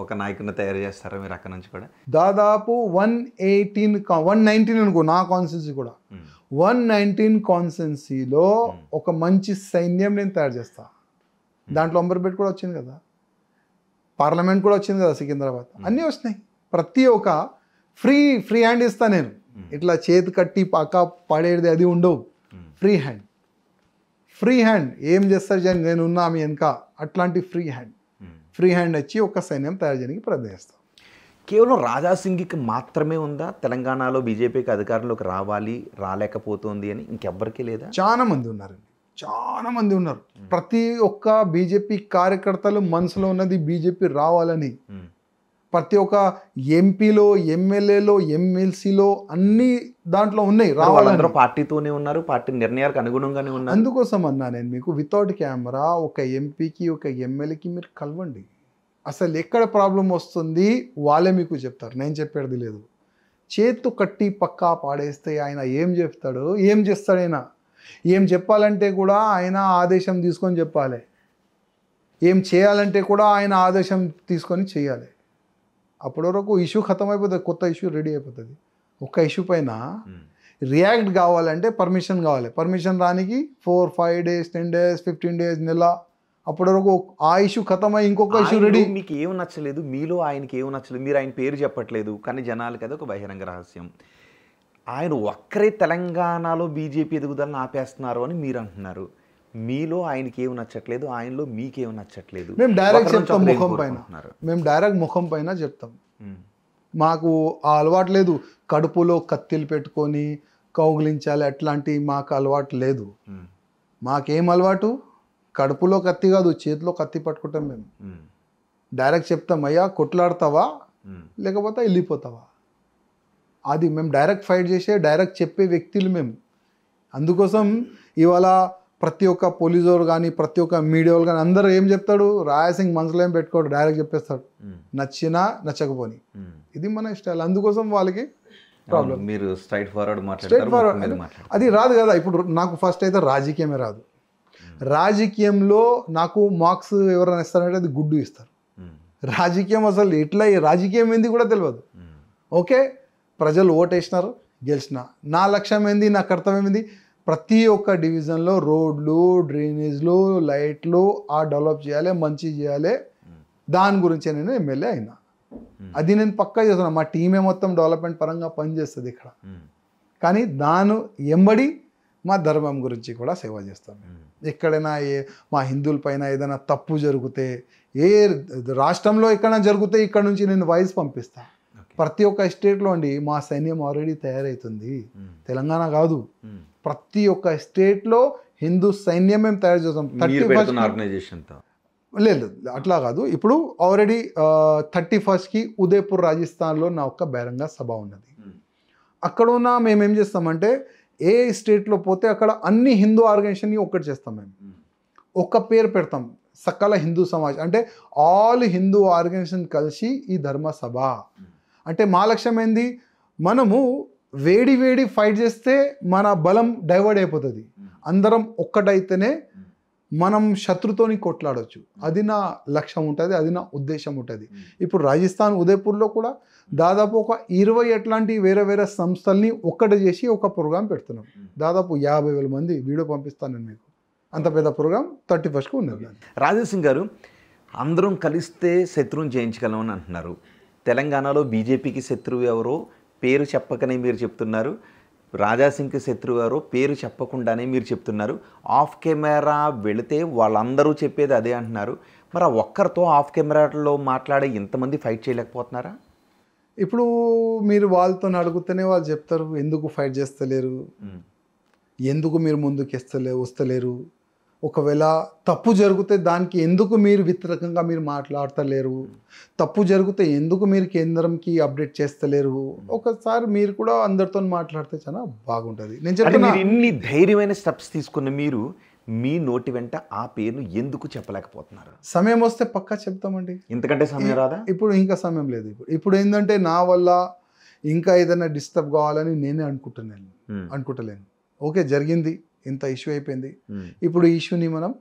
ఒక నాయకుడిని తయారు చేస్తారా మీరు? అక్కడ నుంచి కూడా దాదాపు 119 అనుకో నా కాన్స్టిట్యున్సీ కూడా 119 కాన్స్టిట్యున్సీలో ఒక మంచి సైన్యం నేను తయారు చేస్తా. దాంట్లో అంబర్పేట కూడా వచ్చింది కదా, పార్లమెంట్ కూడా వచ్చింది కదా, సికింద్రాబాద్, అన్నీ వచ్చినాయి. ప్రతి ఒక్క ఫ్రీ హ్యాండ్ ఇస్తా నేను. ఇట్లా చేతి కట్టి పక్క పడేది అది ఉండవు. ఫ్రీ హ్యాండ్ ఏం చేస్తారు జన్, నేను ఉన్నా మీ వెనక, అట్లాంటి ఫ్రీ హ్యాండ్ వచ్చి ఒక సైన్యం తయారు చేయడానికి ప్రయత్నం చేస్తాం. కేవలం రాజాసింగికి మాత్రమే ఉందా తెలంగాణలో బీజేపీకి అధికారంలోకి రావాలి, రాలేకపోతుంది అని? ఇంకెవ్వరికీ లేదా? చాలా మంది ఉన్నారు. ప్రతి ఒక్క బీజేపీ కార్యకర్తలు మనసులో ఉన్నది బీజేపీ రావాలని. ప్రతి ఒక్క ఎంపీలో, ఎమ్మెల్యేలో, ఎమ్మెల్సీలో అన్ని దాంట్లో ఉన్నాయి రావాలందరూ. పార్టీతోనే ఉన్నారు, పార్టీ నిర్ణయాలకు అనుగుణంగానే ఉన్నారు. అందుకోసం అన్నా నేను మీకు, వితౌట్ కెమెరా ఒక ఎంపీకి, ఒక ఎమ్మెల్యేకి మీరు కలవండి. అసలు ఎక్కడ ప్రాబ్లం వస్తుంది వాళ్ళే మీకు చెప్తారు, నేను చెప్పేది లేదు. చేతు కట్టి పక్కా పాడేస్తే ఆయన ఏం చెప్తాడు, ఏం చేస్తాడు? ఆయన ఏం చెప్పాలంటే కూడా ఆయన ఆదేశం తీసుకొని చెప్పాలి, ఏం చేయాలంటే కూడా ఆయన ఆదేశం తీసుకొని చేయాలి. అప్పటి వరకు ఇష్యూ ఖతం అయిపోతుంది, కొత్త ఇష్యూ రెడీ అయిపోతుంది. ఒక్క ఇష్యూ పైన రియాక్ట్ కావాలంటే పర్మిషన్ కావాలి. పర్మిషన్ రానికి 4, 5 days, 10 days, 15 days, నెల. అప్పటి వరకు ఆ ఇష్యూ ఖతమై ఇంకొక ఇష్యూ రెడీ. మీకు ఏం నచ్చలేదు, మీలో ఆయనకి ఏం నచ్చలేదు, మీరు ఆయన పేరు చెప్పట్లేదు, కానీ జనాలకి అది ఒక బహిరంగ రహస్యం. ఆయన ఒక్కరే తెలంగాణలో బీజేపీ ఎదుగుదలను ఆపేస్తున్నారు అని మీరు అంటున్నారు. మీలో ఆయనకి ఏమి నచ్చట్లేదు, ఆయనలో మీకేం నచ్చట్లేదు. మేము డైరెక్ట్ చెప్తాం, ముఖం పైన చెప్తాం. మాకు ఆ అలవాటు లేదు, కడుపులో కత్తిలు పెట్టుకొని కౌగిలించాలి అట్లాంటి మాకు అలవాటు లేదు. మాకేం అలవాటు? కడుపులో కత్తి కాదు, చేతిలో కత్తి పట్టుకుంటాం. మేము డైరెక్ట్ చెప్తాం, అయ్యా కొట్లాడతావా లేకపోతే వెళ్ళిపోతావా. అది మేము డైరెక్ట్ ఫైట్ చేసే, డైరెక్ట్ చెప్పే వ్యక్తులు మేము. అందుకోసం ఇవాళ ప్రతి ఒక్క పోలీసు వాళ్ళు కానీ, ప్రతి ఒక్క మీడియా వాళ్ళు కానీ అందరూ ఏం చెప్తాడు, రాయసింగ్ మనసులో ఏం పెట్టుకోడు, డైరెక్ట్ చెప్పేస్తాడు, నచ్చినా నచ్చకపోని. ఇది మన స్టైల్. అందుకోసం వాళ్ళకి ప్రాబ్లం. మీరు స్ట్రైట్ ఫార్వర్డ్ అది రాదు కదా. ఇప్పుడు నాకు ఫస్ట్ అయితే రాజకీయమే రాదు. రాజకీయంలో నాకు మార్క్స్ ఎవరైనా ఇస్తారంటే అది గుడ్డు ఇస్తారు. రాజకీయం అసలు ఎట్లా, రాజకీయం ఏంది కూడా తెలియదు. ఓకే, ప్రజలు ఓటేసినారు, గెలిచిన. నా లక్ష్యం ఏంది, నా కర్తవ్యం ఏంది, ప్రతి ఒక్క డివిజన్లో రోడ్లు, డ్రైనేజ్లు, లైట్లు డెవలప్ చేయాలి, మంచి చేయాలి. దాని గురించి నేను ఎమ్మెల్యే అయినా. అది నేను పక్కా చేస్తున్నా. మా టీమే మొత్తం డెవలప్మెంట్ పరంగా పనిచేస్తుంది ఇక్కడ. కానీ దాని ఎంబడి మా ధర్మం గురించి కూడా సేవ చేస్తాం. ఎక్కడైనా మా హిందువుల పైన ఏదైనా తప్పు జరిగితే, ఏ రాష్ట్రంలో ఎక్కడైనా జరిగితే ఇక్కడ నుంచి నేను వాయిస్ పంపిస్తా. ప్రతి ఒక్క స్టేట్లో అండి మా సైన్యం ఆల్రెడీ తయారవుతుంది. తెలంగాణ కాదు, ప్రతి ఒక్క స్టేట్లో హిందూ సైన్యం మేము తయారు చేస్తాం. లేదు అట్లా కాదు. ఇప్పుడు ఆల్రెడీ 31st ఉదయపూర్ రాజస్థాన్లో నా ఒక్క బహిరంగ సభ ఉన్నది. అక్కడ ఉన్న మేమేం చేస్తామంటే, ఏ స్టేట్లో పోతే అక్కడ అన్ని హిందూ ఆర్గనైజేషన్ని ఒక్కటి చేస్తాం. మేము ఒక్క పేరు పెడతాం, సకల హిందూ సమాజ్, అంటే ఆల్ హిందూ ఆర్గనైజేషన్ కలిసి ఈ ధర్మ సభ. అంటే మా లక్ష్యం ఏంది, మనము వేడి ఫైట్ చేస్తే మన బలం డైవర్ట్ అయిపోతుంది. అందరం ఒక్కటైతేనే మనం శత్రుతోని కొట్లాడొచ్చు. అది నా లక్ష్యం ఉంటుంది, అది నా ఉద్దేశం ఉంటుంది. ఇప్పుడు రాజస్థాన్ ఉదయపూర్లో కూడా దాదాపు ఒక 20 అట్లాంటి వేరే వేరే సంస్థల్ని ఒక్కటి చేసి ఒక ప్రోగ్రాం పెడుతున్నాం. దాదాపు 50,000 మంది వీడియో పంపిస్తాను నేను మీకు. అంత పెద్ద ప్రోగ్రాం 31st ఉన్నది. రాజాసింగ్ గారు, అందరం కలిస్తే శత్రువుని జయించగలమని అంటున్నారు. తెలంగాణలో బీజేపీకి శత్రువు ఎవరో పేరు చెప్పకనే మీరు చెప్తున్నారు, రాజాసింగ్కి శత్రువు ఎవరో పేరు చెప్పకుండానే మీరు చెప్తున్నారు. ఆఫ్ కెమెరా వెళితే వాళ్ళందరూ చెప్పేది అదే అంటున్నారు. మరి ఆ ఒక్కరితో ఆఫ్ కెమెరాలో మాట్లాడే ఇంతమంది ఫైట్ చేయలేకపోతున్నారా? ఇప్పుడు మీరు వాళ్ళతో అడుగుతూనే వాళ్ళు చెప్తారు ఎందుకు ఫైట్ చేస్తలేరు, ఎందుకు మీరు ముందుకు వస్తలేరు, ఒకవేళ తప్పు జరిగితే దానికి ఎందుకు మీరు వ్యతిరేకంగా మీరు మాట్లాడతలేరు, తప్పు జరిగితే ఎందుకు మీరు కేంద్రంకి అప్డేట్ చేస్తలేరు. ఒకసారి మీరు కూడా అందరితో మాట్లాడితే చాలా బాగుంటుంది. నేను చెప్తున్నా, ఇన్ని ధైర్యమైన స్టెప్స్ తీసుకున్న మీరు మీ నోటి వెంట ఆ పేరును ఎందుకు చెప్పలేకపోతున్నారు? సమయం వస్తే పక్కా చెప్తామండి. ఇంతకంటే సమయం రాదా? ఇప్పుడు ఇంకా సమయం లేదు. ఇప్పుడు ఏంటంటే నా వల్ల ఇంకా ఏదైనా డిస్టర్బ్ కావాలని నేనే అనుకుంటలేను. ఓకే, జరిగింది, ఇంత ఇష్యూ అయిపోయింది, ఇప్పుడు ఈ ఇష్యూని మనం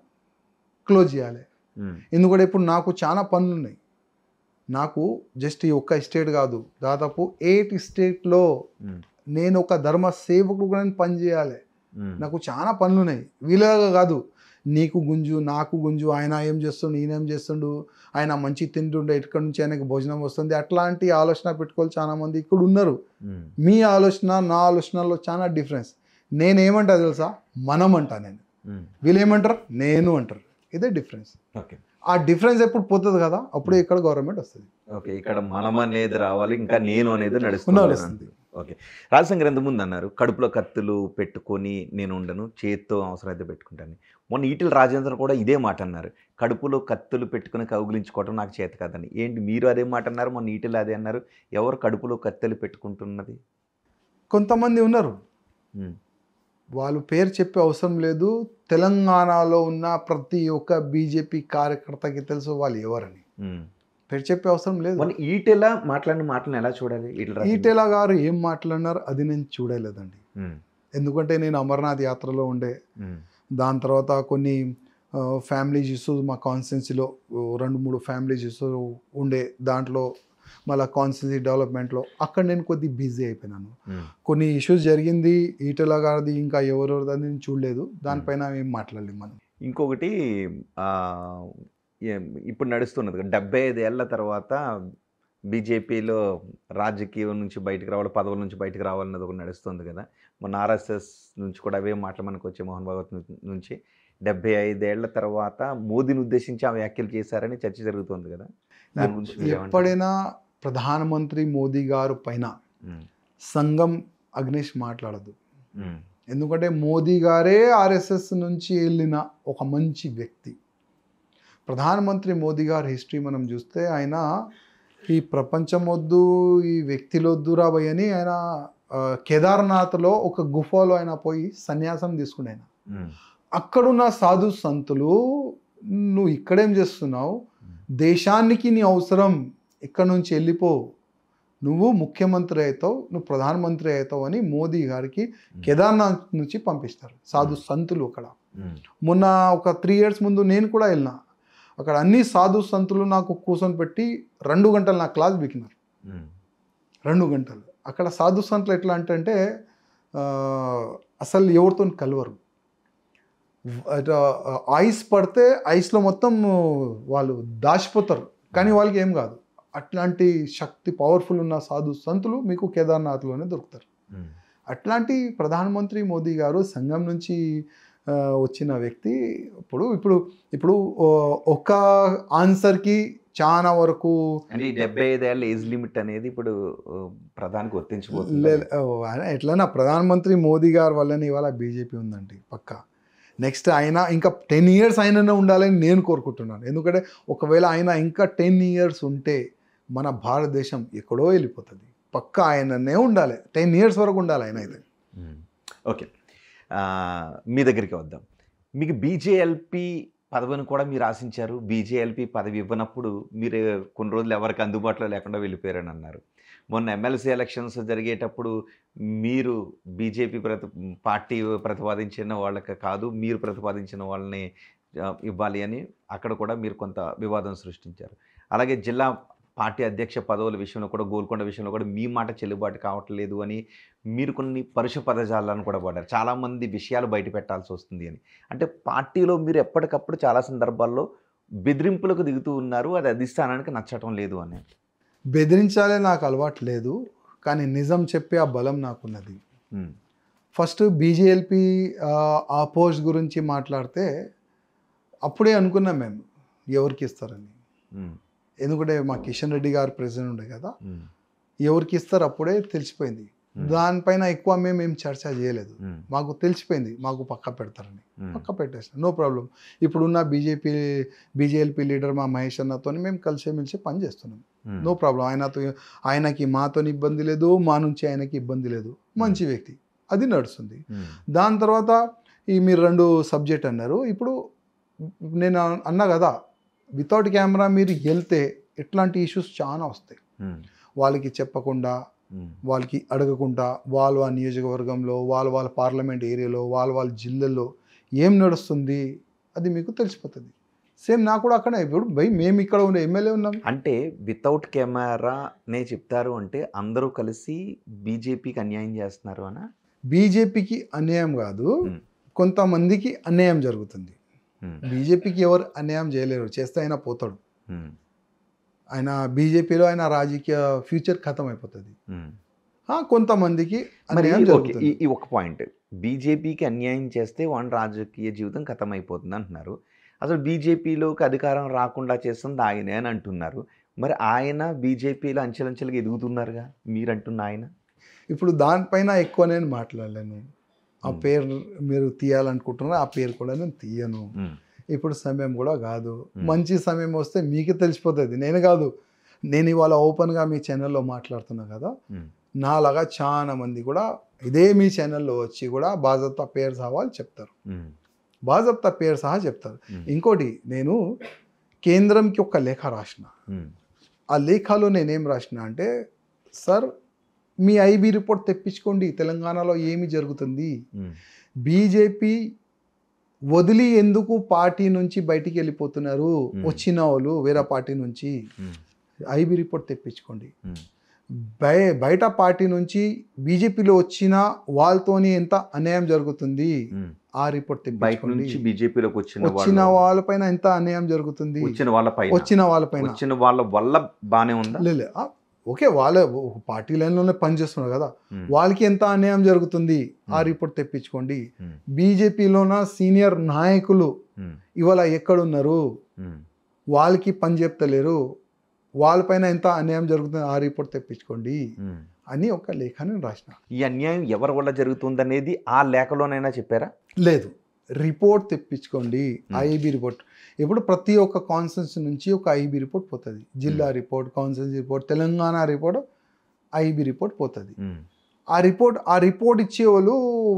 క్లోజ్ చేయాలి. ఎందుకంటే ఇప్పుడు నాకు చాలా పనులు ఉన్నాయి. నాకు జస్ట్ ఈ ఒక్క స్టేట్ కాదు, దాదాపు 8 స్టేట్లో నేను ఒక ధర్మ సేవకుడుగా పని చేయాలి. నాకు చాలా పనులు ఉన్నాయి. వీళ్ళగా కాదు, నీకు గుంజు నాకు గుంజు, ఆయన ఏం చేస్తుండు ఈయన ఏం చేస్తుండు, ఆయన మంచి తింటుండే ఇక్కడి నుంచి ఆయనకు భోజనం వస్తుంది, అట్లాంటి ఆలోచన పెట్టుకోవాలి చాలా మంది ఇక్కడ ఉన్నారు. మీ ఆలోచన నా ఆలోచనలో చాలా డిఫరెన్స్. నేనేమంటా తెలుసా, మనం అంటా నేను, వీళ్ళు ఏమంటారు నేను అంటారు. ఇదే డిఫరెన్స్. ఓకే, ఆ డిఫరెన్స్ ఎప్పుడు పోతుంది కదా, అప్పుడే ఇక్కడ గవర్నమెంట్ వస్తుంది. ఓకే, ఇక్కడ మనం అనేది రావాలి, ఇంకా నేను అనేది నడుస్తుంది. ఓకే, రాజశంకర్ ఎంతమంది అన్నారు కడుపులో కత్తులు పెట్టుకొని నేను ఉండను, చేత్తో అవసరమైతే పెట్టుకుంటాను. మొన్న ఈటెల రాజేంద్ర కూడా ఇదే మాట అన్నారు, కడుపులో కత్తులు పెట్టుకుని కౌగిలించుకోవడం నాకు చేత కాదని. ఏంటి మీరు అదే మాట అన్నారు, మొన్న ఈటెల అదే అన్నారు. ఎవరు కడుపులో కత్తులు పెట్టుకుంటున్నది? కొంతమంది ఉన్నారు, వాళ్ళు పేరు చెప్పే అవసరం లేదు. తెలంగాణలో ఉన్న ప్రతి ఒక్క బీజేపీ కార్యకర్తకి తెలుసు వాళ్ళు ఎవరని. పేరు చెప్పే అవసరం లేదు. ఈటెల మాట్లాడిన మాటలను ఎలా చూడాలి? ఈటెల గారు ఏం మాట్లాడినారు అది నేను చూడలేదండి. ఎందుకంటే నేను అమర్నాథ్ యాత్రలో ఉండే, దాని తర్వాత కొన్ని ఫ్యామిలీస్ ఇష్యూస్ మా కాన్స్టిట్యున్సీలో 2-3 ఫ్యామిలీస్ ఇష్యూస్ ఉండే, దాంట్లో మళ్ళీ కాన్స్టిట్యున్సీ డెవలప్మెంట్లో అక్కడ నేను కొద్దిగా బిజీ అయిపోయినాను. కొన్ని ఇష్యూస్ జరిగింది ఈటెల గారిది, ఇంకా ఎవరెవరిది నేను చూడలేదు, దానిపైన ఏం మాట్లాడలేదు మనం. ఇంకొకటి ఇప్పుడు నడుస్తున్నది 75 ఏళ్ల తర్వాత బీజేపీలో రాజకీయం నుంచి బయటకు రావాలి, పదవుల నుంచి బయటకు రావాలన్నది ఒకటి నడుస్తుంది కదా. మొన్న ఆర్ఎస్ఎస్ నుంచి కూడా అవే మాటలు మనకు వచ్చే మోహన్ భగవత్ నుంచి 75 ఏళ్ల తర్వాత మోదీని ఉద్దేశించి ఆ వ్యాఖ్యలు చేశారని చర్చ జరుగుతుంది కదా. ఎప్పుడైనా ప్రధానమంత్రి మోదీ గారు పైన సంగం అగ్నేష్ మాట్లాడదు. ఎందుకంటే మోదీ గారే ఆర్ఎస్ఎస్ నుంచి వెళ్ళిన ఒక మంచి వ్యక్తి. ప్రధానమంత్రి మోదీ గారి హిస్టరీ మనం చూస్తే ఆయన ఈ ప్రపంచం వద్దు, ఈ వ్యక్తిలో వద్దురా భయ్ అని ఆయన కేదార్నాథ్లో ఒక గుఫలో ఆయన పోయి సన్యాసం తీసుకుని ఆయన అక్కడున్న సాధు సంతులు, నువ్వు ఇక్కడేం చేస్తున్నావు, దేశానికి నీ అవసరం, ఇక్కడ నుంచి వెళ్ళిపో, నువ్వు ముఖ్యమంత్రి అవుతావు, నువ్వు ప్రధానమంత్రి అవుతావు అని మోదీ గారికి కేదార్నాథ్ నుంచి పంపిస్తారు సాధు సంతులు. అక్కడ మొన్న ఒక 3 years ముందు నేను కూడా వెళ్ళినా, అక్కడ అన్ని సాధు సంతులు నాకు కూర్చొని పెట్టి 2 గంటలు నా క్లాస్ బికినారు. 2 గంటలు అక్కడ సాధు సంతులు ఎట్లా అంటే అసలు ఎవరితో కలవరు. ఐస్ పడితే ఐస్లో మొత్తం వాళ్ళు దాచిపోతారు, కానీ వాళ్ళకి ఏం కాదు. అట్లాంటి శక్తి పవర్ఫుల్ ఉన్న సాధు సంతులు మీకు కేదార్నాథ్లోనే దొరుకుతారు. అట్లాంటి ప్రధానమంత్రి మోదీ గారు సంఘం నుంచి వచ్చిన వ్యక్తి. ఇప్పుడు ఒక ఆన్సర్కి చాలా వరకు 75 ఏళ్ళ ఏజ్ లిమిట్ అనేది ఇప్పుడు ప్రధానికి వర్తించబోతుంది. ఎట్లన్నా ప్రధానమంత్రి మోదీ గారి వల్లనే ఇవాళ బీజేపీ ఉందండి పక్కా. నెక్స్ట్ ఆయన ఇంకా 10 years ఆయననే ఉండాలని నేను కోరుకుంటున్నాను. ఎందుకంటే ఒకవేళ ఆయన ఇంకా 10 years ఉంటే మన భారతదేశం ఎక్కడో వెళ్ళిపోతుంది. పక్కా ఆయననే ఉండాలి, 10 years వరకు ఉండాలి ఆయన అయితే. ఓకే, మీ దగ్గరికి వద్దాం. మీకు బీజేఎల్పీ పదవిని కూడా మీరు ఆశించారు. బీజేఎల్పీ పదవి ఇవ్వనప్పుడు మీరు కొన్ని రోజులు ఎవరికి అందుబాటులో లేకుండా వెళ్ళిపోయారని అన్నారు. మొన్న ఎమ్మెల్సీ ఎలక్షన్స్ జరిగేటప్పుడు మీరు బీజేపీ పార్టీ ప్రతిపాదించిన వాళ్ళకి కాదు, మీరు ప్రతిపాదించిన వాళ్ళని ఇవ్వాలి అని అక్కడ కూడా మీరు కొంత వివాదం సృష్టించారు. అలాగే జిల్లా పార్టీ అధ్యక్ష పదవుల విషయంలో కూడా గోల్కొండ విషయంలో కూడా మీ మాట చెల్లుబాటు కావట్లేదు అని మీరు కొన్ని పరుష పదజాలాలను కూడా వాడారు. చాలామంది విషయాలు బయట పెట్టాల్సి వస్తుంది అని. అంటే పార్టీలో మీరు ఎప్పటికప్పుడు చాలా సందర్భాల్లో బెదిరింపులకు దిగుతూ ఉన్నారు. అది అధిష్టానానికి నచ్చటం లేదు అని. బెదిరించాలే నాకు అలవాటు లేదు, కానీ నిజం చెప్పే ఆ బలం నాకున్నది. హ్మ్. ఫస్ట్ బీజేఎల్పీ ఆ పోస్ట్ గురించి మాట్లాడితే అప్పుడే అనుకున్నాం మేము ఎవరికి ఇస్తారని. హ్మ్. ఎందుకంటే మా కిషన్ రెడ్డి గారు ప్రెసిడెంట్ ఉండే కదా, హ్మ్. ఎవరికి ఇస్తారు అప్పుడే తెలిసిపోయింది. దానిపైన ఎక్కువ మేము చర్చ చేయలేదు. హ్మ్. మాకు తెలిసిపోయింది మాకు పక్క పెడతారని, హ్మ్. పక్క పెట్టేసాం, నో ప్రాబ్లం. ఇప్పుడున్న బీజేఎల్పీ లీడర్ మా మహేష్ అన్నతో మేము కలిసిమెలిసి పని చేస్తున్నాం, హ్మ్. No problem. ఆయనకి మాతో ఇబ్బంది లేదు, మా నుంచి ఆయనకి ఇబ్బంది లేదు, మంచి వ్యక్తి, అది నడుస్తుంది. హ్మ్. దాని తర్వాత మీరు 2 సబ్జెక్ట్ అన్నారు. ఇప్పుడు నేను అన్నా కదా, వితౌట్ కెమెరా మీరు వెళ్తే ఎట్లాంటి ఇష్యూస్ చాలా వస్తాయి. హ్మ్. వాళ్ళకి చెప్పకుండా, హ్మ్. వాళ్ళకి అడగకుండా, వాళ్ళ నియోజకవర్గంలో, వాళ్ళ పార్లమెంట్ ఏరియాలో, వాళ్ళ జిల్లాలో ఏం నడుస్తుంది అది మీకు తెలిసిపోతుంది. సేమ్ నాకు కూడా అక్కడే. ఇప్పుడు మేము ఇక్కడ ఉండే ఎమ్మెల్యే ఉన్నాం. అంటే వితౌట్ కెమెరానే చెప్తారు అంటే అందరూ కలిసి బీజేపీకి అన్యాయం చేస్తున్నారు అనా? బీజేపీకి అన్యాయం కాదు, హ్మ్. కొంతమందికి అన్యాయం జరుగుతుంది. హ్మ్. బీజేపీకి ఎవరు అన్యాయం చేయలేరు, చేస్తే అయినా పోతాడు. హ్మ్. ఆయన బీజేపీలో ఆయన రాజకీయ ఫ్యూచర్ ఖతం అయిపోతుంది. హ్మ్. కొంతమందికి మరి అన్యాయం ఓకే. జరుగుతుంది. ఈ ఒక పాయింట్. బీజేపీకి అన్యాయం చేస్తే వాని రాజకీయ జీవితం ఖతమైపోతుంది అంటున్నారు. అసలు బీజేపీలోకి అధికారం రాకుండా చేస్తుంది ఆయనే అని అంటున్నారు. మరి ఆయన బీజేపీలో అంచెలంచెలుగా ఎదుగుతున్నారుగా మీరంటున్న ఆయన. ఇప్పుడు దానిపైన ఎక్కువ నేను మాట్లాడలేను. ఆ హ్మ్. పేరు మీరు తీయాలనుకుంటున్నారు, ఆ పేరు కూడా నేను తీయను. హ్మ్. ఇప్పుడు సమయం కూడా కాదు. Hmm. మంచి సమయం వస్తే మీకే తెలిసిపోతుంది, నేను కాదు. నేను ఇవాళ ఓపెన్గా మీ ఛానల్లో మాట్లాడుతున్నా కదా, హ్మ్. నాలాగా చాలా మంది కూడా ఇదే మీ ఛానల్లో వచ్చి కూడా బాజాప్తా పేరు సహా చెప్తారు, హ్మ్. బాజాప్తా పేరు సహా చెప్తారు. హ్మ్. ఇంకోటి, నేను కేంద్రంకి ఒక లేఖ రాసిన. హ్మ్. ఆ లేఖలో నేనేం రాసిన అంటే, సార్ మీ ఐబీ రిపోర్ట్ తెప్పించుకోండి, తెలంగాణలో ఏమి జరుగుతుంది, హ్మ్. బీజేపీ వదిలి ఎందుకు పార్టీ నుంచి బయటికి వెళ్ళిపోతున్నారు, వచ్చిన వాళ్ళు వేరే పార్టీ నుంచి, హ్మ్. ఐబీ రిపోర్ట్ తెప్పించుకోండి. హ్మ్. బయట పార్టీ నుంచి బీజేపీలో వచ్చిన వాళ్ళతోని ఎంత అన్యాయం జరుగుతుంది, హ్మ్. ఆ రిపోర్ట్ బయట తెప్పించుకోండి. నుంచి బీజేపీలోకి వచ్చిన వాళ్ళపైన ఎంత అన్యాయం జరుగుతుంది, వచ్చిన వాళ్ళపైన వచ్చిన వాళ్ళపైన వచ్చిన వాళ్ళ వల్ల బానే ఉందా? లేదు, ఓకే, వాళ్ళే పార్టీ లైన్లోనే పనిచేస్తున్నారు కదా, హ్మ్. వాళ్ళకి ఎంత అన్యాయం జరుగుతుంది, ఆ రిపోర్ట్ తెప్పించుకోండి. బీజేపీలోన సీనియర్ నాయకులు హ్మ్. ఇవాళ ఎక్కడున్నారు, హ్మ్. వాళ్ళకి పని చెప్తలేరు, వాళ్ళపైన ఎంత అన్యాయం జరుగుతుంది, ఆ రిపోర్ట్ తెప్పించుకోండి హ్మ్. అని ఒక లేఖని రాసిన. ఈ అన్యాయం ఎవరి వల్ల జరుగుతుందనేది ఆ లేఖలోనైనా చెప్పారా? లేదు, రిపోర్ట్ తెప్పించుకోండి, ఐబీ రిపోర్ట్. ఇప్పుడు ప్రతి ఒక్క కాన్స్టిట్యూన్సీ నుంచి ఒక ఐబీ రిపోర్ట్ పోతుంది, జిల్లా report, constituency report, Telangana report, IB report పోతుంది. హ్మ్. ఆ రిపోర్ట్ ఇచ్చేవాళ్ళు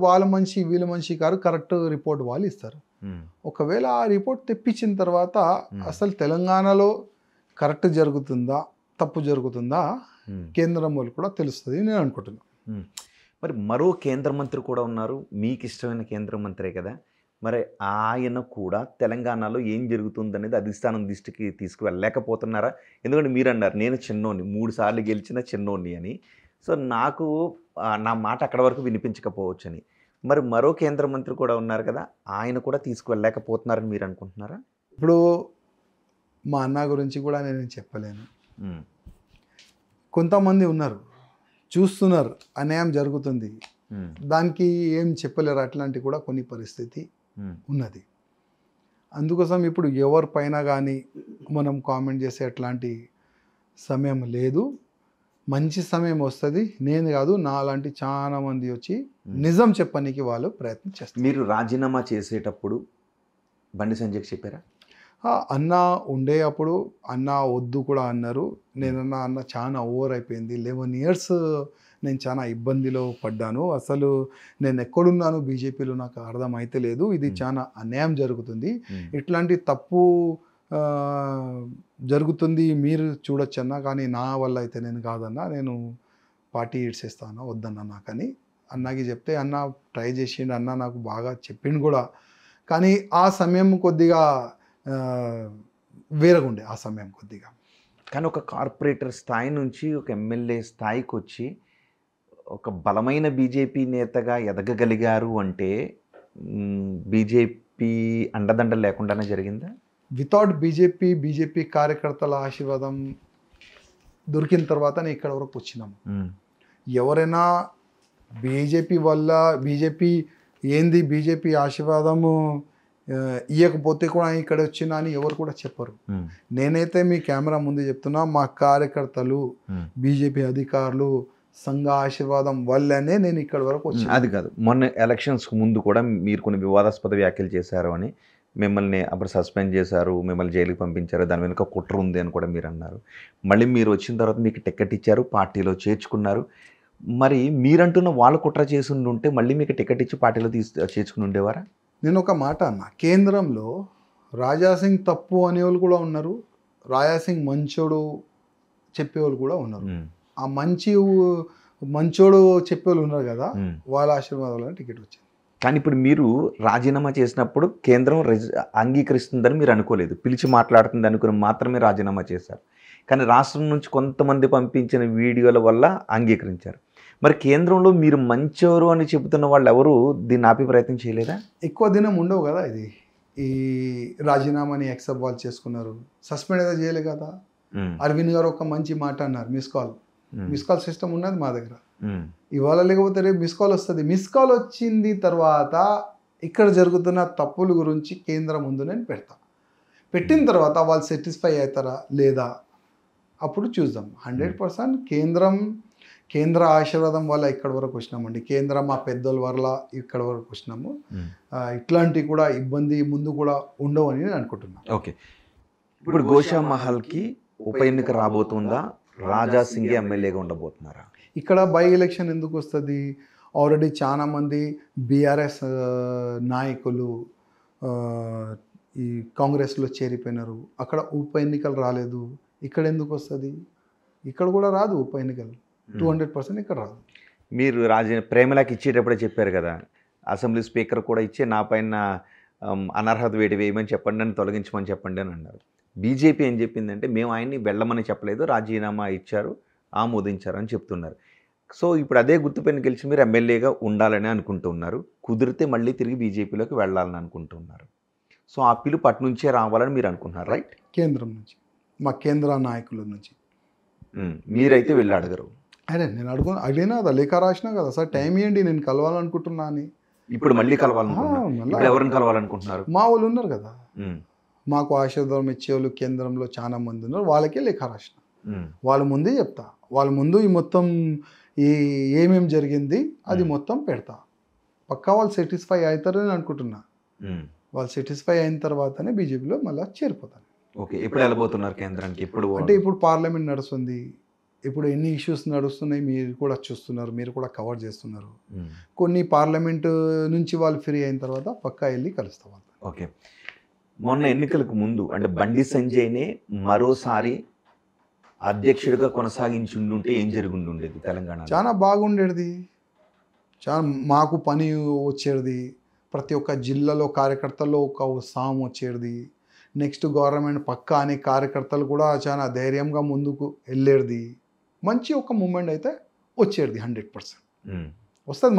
వాళ్ళ మనిషి వీళ్ళ మనిషి కాదు, కరెక్ట్ రిపోర్ట్ వాళ్ళు ఇస్తారు. హ్మ్. ఒకవేళ ఆ రిపోర్ట్ తెప్పించిన తర్వాత అసలు తెలంగాణలో కరెక్ట్ జరుగుతుందా తప్పు జరుగుతుందా హ్మ్. కేంద్రం వాళ్ళు కూడా తెలుస్తుంది నేను అనుకుంటున్నాను. హ్మ్. మరి మరో కేంద్ర మంత్రి కూడా ఉన్నారు. మీకు ఇష్టమైన కేంద్ర మంత్రే కదా! మరి ఆయన కూడా తెలంగాణలో ఏం జరుగుతుందనేది అధిష్టానం దృష్టికి తీసుకువెళ్ళలేకపోతున్నారా? ఎందుకంటే మీరన్నారు నేను చిన్నోడిని, 3 సార్లు గెలిచిన చిన్నోడిని అని. సో, నాకు నా మాట అక్కడి వరకు వినిపించకపోవచ్చని. మరి మరో కేంద్ర మంత్రి కూడా ఉన్నారు కదా! ఆయన కూడా తీసుకువెళ్ళలేకపోతున్నారని మీరు అనుకుంటున్నారా? ఇప్పుడు మా అన్న గురించి కూడా నేను చెప్పలేను. హ్మ్. కొంతమంది ఉన్నారు, చూస్తున్నారు అన్యాయం జరుగుతుంది, హ్మ్. దానికి ఏం చెప్పలేరు, అట్లాంటి కూడా కొన్ని పరిస్థితి హ్మ్. ఉన్నది. అందుకోసం ఇప్పుడు ఎవరిపైన కానీ మనం కామెంట్ చేసే అట్లాంటి సమయం లేదు. మంచి సమయం వస్తుంది, నేను కాదు నా లాంటి చాలా మంది వచ్చి నిజం చెప్పనీకి వాళ్ళు ప్రయత్నం చేస్తారు. మీరు రాజీనామా చేసేటప్పుడు బండి సంజయ్‌కి చెప్పారా? అన్న ఉండే అప్పుడు అన్న వద్దు కూడా అన్నారు. నేనన్నా అన్న చాలా ఓవర్ అయిపోయింది, 11 ఇయర్స్ నేను చాలా ఇబ్బందిలో పడ్డాను, అసలు నేను ఎక్కడున్నాను బీజేపీలో నాకు అర్థం అయితే లేదు, ఇది చాలా అన్యాయం జరుగుతుంది, ఇట్లాంటి తప్పు జరుగుతుంది మీరు చూడొచ్చన్నా, కానీ నా వల్ల అయితే నేను కాదన్నా, నేను పార్టీ ఇడ్చేస్తాను వద్దన్నా నాకని అన్నకి చెప్తే, అన్న ట్రై చేసిండు, అన్న నాకు బాగా చెప్పిండు కూడా, కానీ ఆ సమయం కొద్దిగా వేరగుండే ఆ సమయం కొద్దిగా. కానీ ఒక కార్పొరేటర్ స్థాయి నుంచి ఒక ఎమ్మెల్యే స్థాయికి వచ్చి ఒక బలమైన బీజేపీ నేతగా ఎదగగలిగారు అంటే బీజేపీ అండదండలు లేకుండానే జరిగిందా? వితౌట్ బీజేపీ కార్యకర్తల ఆశీర్వాదం దొరికిన తర్వాతనే ఇక్కడ వరకు వచ్చినాము. ఎవరైనా బీజేపీ ఆశీర్వాదము ఇవ్వకపోతే కూడా ఇక్కడ వచ్చినా అని ఎవరు కూడా చెప్పరు. నేనైతే మీ కెమెరా ముందు చెప్తున్నా, మా కార్యకర్తలు, బీజేపీ అధికారులు, సంఘ ఆశీర్వాదం వల్లనే నేను ఇక్కడ వరకు వచ్చాను. అది కాదు, మొన్న ఎలక్షన్స్కి ముందు కూడా మీరు కొన్ని వివాదాస్పద వ్యాఖ్యలు చేశారు అని, మిమ్మల్ని అప్పుడు సస్పెండ్ చేశారు, మిమ్మల్ని జైలుకి పంపించారు, దాని వెనుక కుట్ర ఉంది అని కూడా మీరు అన్నారు. మళ్ళీ మీరు వచ్చిన తర్వాత మీకు టికెట్ ఇచ్చారు, పార్టీలో చేర్చుకున్నారు. మరి మీరంటున్న వాళ్ళు కుట్ర చేసి ఉంటే మళ్ళీ మీకు టికెట్ ఇచ్చి పార్టీలో చేర్చుకుని ఉండేవారా? నేను ఒక మాట అన్నా, కేంద్రంలో రాజాసింగ్ తప్పు అనేవాళ్ళు కూడా ఉన్నారు, రాజాసింగ్ మంచోడు చెప్పేవాళ్ళు కూడా ఉన్నారు. ఆ మంచోడు చెప్పేవాళ్ళు ఉన్నారు కదా, వాళ్ళ ఆశీర్వాదాలను టికెట్ వచ్చింది. కానీ ఇప్పుడు మీరు రాజీనామా చేసినప్పుడు కేంద్రం అంగీకరిస్తుందని మీరు అనుకోలేదు, పిలిచి మాట్లాడుతుంది అనుకుని మాత్రమే రాజీనామా చేశారు. కానీ రాష్ట్రం నుంచి కొంతమంది పంపించిన వీడియోల వల్ల అంగీకరించారు. మరి కేంద్రంలో మీరు మంచోరు అని చెబుతున్న వాళ్ళు ఎవరు దీన్ని ఆపే ప్రయత్నం చేయలేదా? ఎక్కువ దినం ఉండవు కదా, ఇది ఈ రాజీనామాని యాక్సెప్ట్ వాళ్ళు చేసుకున్నారు, సస్పెండ్ అయితే చేయలే కదా. అరవింద్ గారు ఒక మంచి మాట అన్నారు, మిస్ కాల్ సిస్టమ్ ఉన్నది మా దగ్గర. ఇవాళ లేకపోతే రేపు మిస్ కాల్ వస్తుంది. మిస్ కాల్ వచ్చింది తర్వాత ఇక్కడ జరుగుతున్న తప్పుల గురించి కేంద్రం ముందు నేను పెట్టిన తర్వాత వాళ్ళు సాటిస్ఫై అవుతారా లేదా అప్పుడు చూద్దాం. 100% కేంద్ర ఆశీర్వాదం వల్ల ఇక్కడ వరకు వచ్చినామండి. కేంద్రం మా పెద్దల వల్ల ఇక్కడ వరకు వచ్చినాము. ఇట్లాంటివి కూడా ఇబ్బంది ముందు కూడా ఉండవు అని నేను అనుకుంటున్నాను. ఓకే, ఇప్పుడు గోషామహల్కి ఉప ఎన్నిక రాబోతుందా? రాజా సింగ్ ఎమ్మెల్యేగా ఉండబోతున్నారా? ఇక్కడ బై ఎలక్షన్ ఎందుకు వస్తుంది? ఆల్రెడీ చాలామంది బీఆర్ఎస్ నాయకులు ఈ కాంగ్రెస్లో చేరిపోయినారు. అక్కడ ఉప ఎన్నికలు రాలేదు. ఇక్కడ ఎందుకు వస్తుంది? ఇక్కడ కూడా రాదు ఉప ఎన్నికలు. 200% ఇక్కడ రాదు. మీరు ప్రేమలాకి ఇచ్చేటప్పుడే చెప్పారు కదా, అసెంబ్లీ స్పీకర్ కూడా ఇచ్చే నా పైన అనర్హత వేయమని చెప్పండి, అని తొలగించమని చెప్పండి అని అన్నారు. బీజేపీ ఏం చెప్పిందంటే, మేము ఆయన్ని వెళ్ళమని చెప్పలేదు, రాజీనామా ఇచ్చారు, ఆమోదించారు అని చెప్తున్నారు. సో ఇప్పుడు అదే గుర్తుపైన గెలిచి మీరు ఎమ్మెల్యేగా ఉండాలని అనుకుంటున్నారు, కుదిరితే మళ్ళీ తిరిగి బీజేపీలోకి వెళ్ళాలని అనుకుంటున్నారు. సో ఆ పిలుపు అటు నుంచే రావాలని మీరు అనుకుంటున్నారు, రైట్? కేంద్రం నుంచి, మా కేంద్ర నాయకుల నుంచి. మీరైతే వెళ్ళి అడగరు? అదే నేను అడిగినా కదా, లేఖ రాసినా కదా, సార్ టైం ఇవ్వండి నేను కలవాలనుకుంటున్నా అని. ఇప్పుడు మళ్ళీ కలవాలనుకుంటున్నారు? ఎవరిని కలవాలనుకుంటున్నారు? మా వాళ్ళు ఉన్నారు కదా, మాకు ఆశీర్వాదం ఇచ్చేవాళ్ళు కేంద్రంలో చాలా మంది ఉన్నారు, వాళ్ళకే లేఖ రాసిన. వాళ్ళ ముందే చెప్తా, వాళ్ళ ముందు ఈ మొత్తం ఏమేం జరిగింది అది మొత్తం పెడతా. పక్కా వాళ్ళు సాటిస్ఫై అవుతారని అనుకుంటున్నా. వాళ్ళు సాటిస్ఫై అయిన తర్వాతనే బీజేపీలో మళ్ళీ చేరిపోతాను. ఓకే, ఎప్పుడు వెళ్ళబోతున్నారు కేంద్రానికి? అంటే ఇప్పుడు పార్లమెంట్ నడుస్తుంది, ఇప్పుడు ఎన్ని ఇష్యూస్ నడుస్తున్నాయి మీరు కూడా చూస్తున్నారు, మీరు కూడా కవర్ చేస్తున్నారు. కొన్ని పార్లమెంట్ నుంచి వాళ్ళు ఫ్రీ అయిన తర్వాత పక్కా వెళ్ళి కలుస్తాం. ఓకే, మొన్న ఎన్నికలకు ముందు అంటే బండి సంజయ్నే మరోసారి అధ్యక్షుడిగా కొనసాగించి ఉండుంటే ఏం జరిగి ఉండేది తెలంగాణ? చాలా బాగుండేది, చాలా మాకు పని వచ్చేది, ప్రతి ఒక్క జిల్లాలో కార్యకర్తల్లో ఒక ఉత్సాహం వచ్చేది. నెక్స్ట్ గవర్నమెంట్ పక్కా అనే కార్యకర్తలు కూడా చాలా ధైర్యంగా ముందుకు వెళ్ళేది. మంచి ఒక మూమెంట్ అయితే వచ్చేది. 100% వస్తుంది.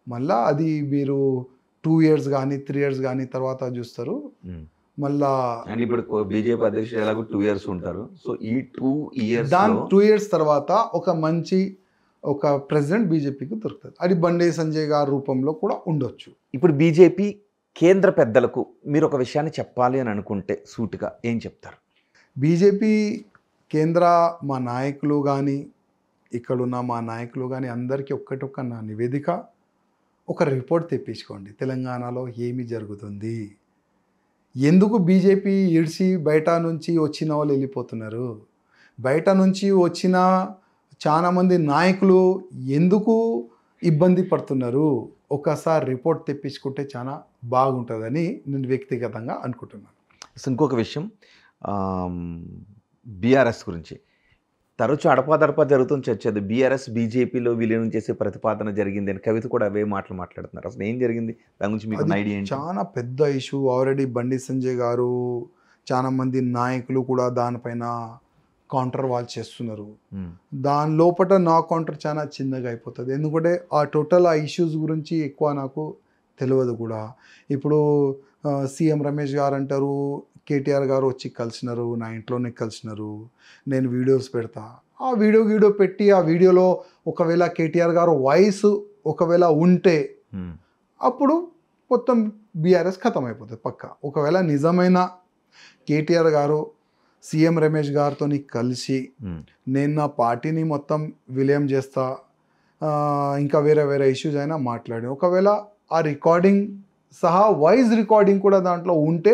మళ్ళీ అది మీరు 2 years కానీ 3 years కానీ తర్వాత చూస్తారు. మళ్ళా ఇప్పుడు బీజేపీ అధ్యక్షుడు ఎలాగో 2 years ఉంటారు. సో ఈ 2 years 2 years తర్వాత ఒక ప్రెసిడెంట్ బీజేపీకి దొరుకుతుంది. అది బండి సంజయ్ గారి రూపంలో కూడా ఉండొచ్చు. ఇప్పుడు బీజేపీ కేంద్ర పెద్దలకు మీరు ఒక విషయాన్ని చెప్పాలి అని అనుకుంటే సూటిగా ఏం చెప్తారు? బీజేపీ కేంద్ర మా నాయకులు కానీ ఇక్కడున్న మా నాయకులు కానీ అందరికీ ఒక్క నా నివేదిక, ఒక రిపోర్ట్ తెప్పించుకోండి. తెలంగాణలో ఏమి జరుగుతుంది, ఎందుకు బీజేపీ ఇడిసి బయట నుంచి వచ్చిన వాళ్ళు వెళ్ళిపోతున్నారు, బయట నుంచి వచ్చిన చాలామంది నాయకులు ఎందుకు ఇబ్బంది పడుతున్నారు, ఒకసారి రిపోర్ట్ తెప్పించుకుంటే చాలా బాగుంటుందని నేను వ్యక్తిగతంగా అనుకుంటున్నాను. ఇంకొక విషయం, బీఆర్ఎస్ గురించి తరచు అడపాదడపా జరుగుతుంది చర్చ. అది బీఆర్ఎస్ బీజేపీలో విలీనం చేసే ప్రతిపాదన జరిగింది అని కవిత కూడా అవే మాటలు మాట్లాడుతున్నారు. అసలు ఏం జరిగింది దాని గురించి మీకు అది ఐడియా ఏంటి? చాలా పెద్ద ఇష్యూ. ఆల్రెడీ బండి సంజయ్ గారు, చాలా మంది నాయకులు కూడా దానిపైన కౌంటర్ వాల్ చేస్తున్నారు. దాని లోపల నా కౌంటర్ చాలా చిన్నగా అయిపోతుంది. ఎందుకంటే ఆ టోటల్ ఆ ఇష్యూస్ గురించి ఎక్కువ నాకు తెలియదు కూడా. ఇప్పుడు సీఎం రమేష్ గారు అంటారు, కేటీఆర్ గారు వచ్చి కలిసినారు, నా ఇంట్లోనే కలిసినారు, నేను వీడియోస్ పెడతా. ఆ వీడియో పెట్టి ఆ వీడియోలో ఒకవేళ కేటీఆర్ గారు వాయిస్ ఒకవేళ ఉంటే అప్పుడు మొత్తం బీఆర్ఎస్ ఖతం అయిపోతుంది పక్క. ఒకవేళ నిజమైన కేటీఆర్ గారు సీఎం రమేష్ గారితో కలిసి నేను నా పార్టీని మొత్తం విలీనం చేస్తా, ఇంకా వేరే ఇష్యూస్ అయినా మాట్లాడి, ఒకవేళ ఆ రికార్డింగ్ సహా వాయిస్ రికార్డింగ్ కూడా దాంట్లో ఉంటే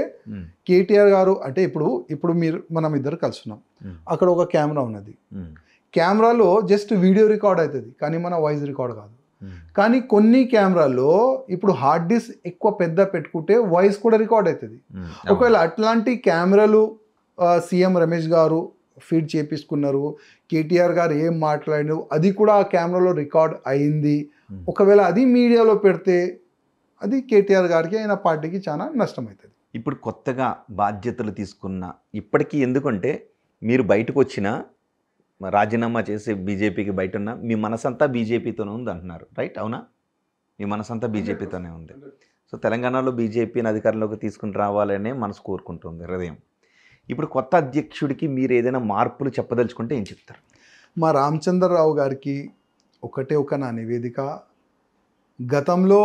కేటీఆర్ గారు అంటే ఇప్పుడు మనం ఇద్దరు కలుస్తున్నాం, అక్కడ ఒక కెమెరా ఉన్నది, కెమెరాలో జస్ట్ వీడియో రికార్డ్ అవుతుంది కానీ మన వాయిస్ రికార్డ్ కాదు. కానీ కొన్ని కెమెరాలో ఇప్పుడు హార్డ్ డిస్క్ ఎక్కువ పెద్ద పెట్టుకుంటే వాయిస్ కూడా రికార్డ్ అవుతుంది. ఒకవేళ అట్లాంటి కెమెరాలు సీఎం రమేష్ గారు ఫీడ్ చేపించుకున్నారు, కేటీఆర్ గారు ఏం మాట్లాడినారు అది కూడా ఆ కెమెరాలో రికార్డ్ అయింది. ఒకవేళ అది మీడియాలో పెడితే అది కేటీఆర్ గారికి ఆయన పార్టీకి చాలా నష్టం అవుతుంది. ఇప్పుడు కొత్తగా బాధ్యతలు తీసుకున్న ఇప్పటికీ, ఎందుకంటే మీరు బయటకు వచ్చినా రాజీనామా చేసి బీజేపీకి బయట ఉన్న మీ మనసంతా బీజేపీతోనే ఉంది అంటున్నారు, రైట్? అవునా? మీ మనసంతా బీజేపీతోనే ఉంది. సో తెలంగాణలో బీజేపీని అధికారంలోకి తీసుకుని రావాలనే మనసు కోరుకుంటుంది హృదయం. ఇప్పుడు కొత్త అధ్యక్షుడికి మీరు ఏదైనా మార్పులు చెప్పదలుచుకుంటే ఏం చెప్తారు? మా రామచంద్రరావు గారికి ఒక నా నివేదిక, గతంలో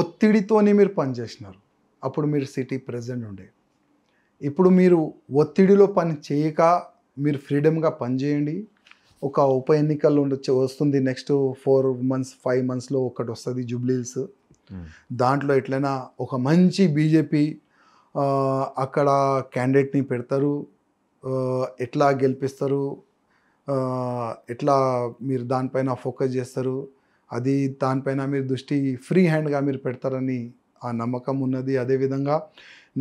ఒత్తిడితోనే మీరు పనిచేసినారు, అప్పుడు మీరు సిటీ ప్రెసిడెంట్ ఉండే. ఇప్పుడు మీరు ఒత్తిడిలో పని చేయక మీరు ఫ్రీడమ్గా పనిచేయండి. ఒక ఉప ఎన్నికల్లో వస్తుంది నెక్స్ట్ 4 months 5 monthsలో ఒకటి వస్తుంది జూబ్లీహిల్స్. దాంట్లో ఎట్లయినా ఒక మంచి బీజేపీ అక్కడ క్యాండిడేట్ని పెడతారు, ఎట్లా గెలిపిస్తారు, ఎట్లా మీరు దానిపైన ఫోకస్ చేస్తారు, అది దానిపైన మీరు దృష్టి ఫ్రీ హ్యాండ్గా మీరు పెడతారని ఆ నమ్మకం ఉన్నది. అదేవిధంగా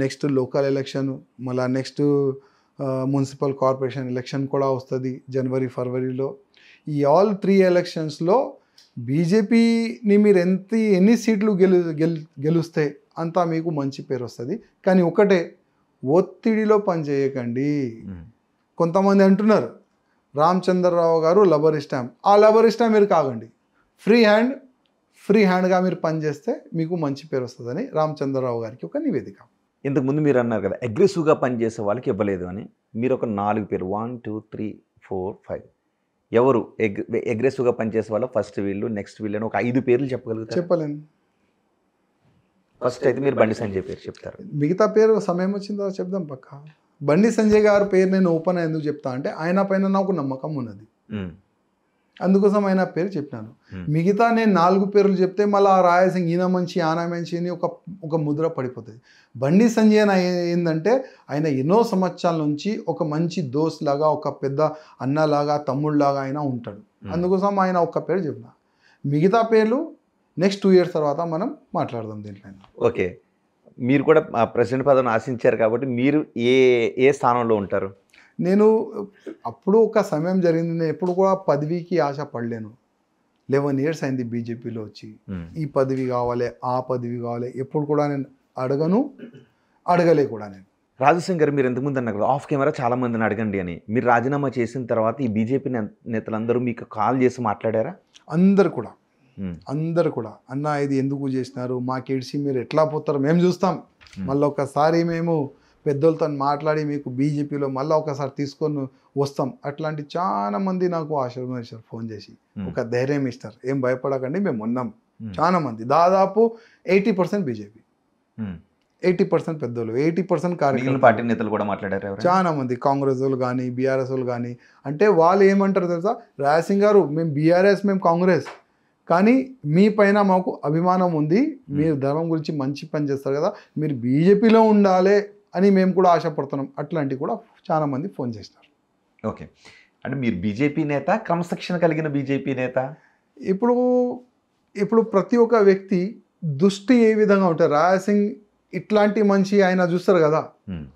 నెక్స్ట్ లోకల్ ఎలక్షన్, మళ్ళీ నెక్స్ట్ మున్సిపల్ కార్పొరేషన్ ఎలక్షన్ కూడా వస్తుంది జనవరి ఫిబ్రవరిలో. ఈ ఆల్ 3 ఎలక్షన్స్లో బీజేపీని మీరు ఎన్ని సీట్లు గెలుస్తే అంతా మీకు మంచి పేరు వస్తుంది. కానీ ఒకటే, ఒత్తిడిలో పనిచేయకండి. కొంతమంది అంటున్నారు రామచంద్రరావు గారు లబర్ స్టాంప్, ఆ లబర్ స్టాంప్ మీరు కాగండి, ఫ్రీ హ్యాండ్గా మీరు పనిచేస్తే మీకు మంచి పేరు వస్తుందని రామచంద్రరావు గారికి ఒక నివేదిక. ఇంతకుముందు మీరు అన్నారు కదా అగ్రెసివ్గా పనిచేసే వాళ్ళకి ఇవ్వలేదు అని. మీరు ఒక 4 పేరు 1 2 3 4 5 ఎవరు అగ్రెసివ్గా పనిచేసే వాళ్ళు, ఫస్ట్ వీళ్ళు, నెక్స్ట్ వీళ్ళు అని ఒక 5 పేర్లు చెప్పగలుగుతారు? చెప్పలేను. ఫస్ట్ అయితే మీరు బండి సంజయ్ పేరు చెప్తారు. మిగతా పేరు సమయం వచ్చిన తర్వాత చెప్దాం పక్క. బండి సంజయ్ గారి పేరు నేను ఓపెన్ ఎందుకు చెప్తా అంటే ఆయన పైన నాకు నమ్మకం ఉన్నది, అందుకోసం ఆయన పేరు చెప్పినాను. మిగతా నేను 4 పేర్లు చెప్తే మళ్ళీ ఆ రాయసింగ్ ఈయన మంచి ఆనా మంచి అని ఒక ముద్ర పడిపోతుంది. బండి సంజయ్ ఏంటంటే ఆయన ఎన్నో సంవత్సరాల నుంచి ఒక మంచి దోస్త్ లాగా, ఒక పెద్ద అన్నలాగా, తమ్ముళ్ళలాగా ఆయన ఉంటాడు. అందుకోసం ఆయన ఒక్క పేరు చెప్పిన. మిగతా పేర్లు నెక్స్ట్ 2 years తర్వాత మనం మాట్లాడదాం దీంట్లో. ఓకే, మీరు కూడా ప్రెసిడెంట్ పదవిని ఆశించారు కాబట్టి మీరు ఏ స్థానంలో ఉంటారు? నేను అప్పుడు ఒక సమయం జరిగింది, నేను ఎప్పుడు కూడా పదవికి ఆశ పడలేను. 11 years అయింది బీజేపీలో వచ్చి, ఈ పదవి కావాలి, ఆ పదవి కావాలి, ఎప్పుడు కూడా నేను అడగలే కూడా. నేను రాజసింగ్ గారు, మీరు ఎంతమంది అన్నారు కదా ఆఫ్ కెమెరా చాలా మందిని అడగండి అని, మీరు రాజీనామా చేసిన తర్వాత ఈ బీజేపీ నేతలందరూ మీకు కాల్ చేసి మాట్లాడారా? అందరు కూడా అన్న ఇది ఎందుకు చేసినారు, మాకేడ్చి మీరు ఎట్లా పోతారు, మేము చూస్తాం, మళ్ళీ ఒకసారి మేము పెద్దలతో మాట్లాడి మీకు బీజేపీలో మళ్ళీ ఒకసారి తీసుకొని వస్తాం, అట్లాంటి చాలా మంది నాకు ఆశీర్వదించారు, ఫోన్ చేసి ఒక ధైర్యం ఇస్తారు, ఏం భయపడకండి మేము ఉన్నాం. చాలా మంది, దాదాపు 80% బీజేపీ, 80% పెద్దలు, 80% కార్యకర్తలు, పార్టీ నేతలు కూడా మాట్లాడారు. చాలా మంది కాంగ్రెస్ వాళ్ళు కానీ బీఆర్ఎస్ వాళ్ళు కానీ. అంటే వాళ్ళు ఏమంటారు తెలుసా, రాయసింగ్ గారు మేము బీఆర్ఎస్ మేము కాంగ్రెస్, కానీ మీ పైన మాకు అభిమానం ఉంది, మీరు ధర్మం గురించి మంచి పని చేస్తారు కదా, మీరు బీజేపీలో ఉండాలి అని మేము కూడా ఆశపడుతున్నాం. అట్లాంటివి కూడా చాలా మంది ఫోన్ చేసినారు. ఓకే, అంటే మీరు బీజేపీ నేత, క్రమశిక్షణ కలిగిన బీజేపీ నేత. ఇప్పుడు ప్రతి ఒక్క వ్యక్తి దృష్టి ఏ విధంగా ఉంటుంది, రాయసింగ్ ఇట్లాంటి మనిషి ఆయన చూస్తారు కదా,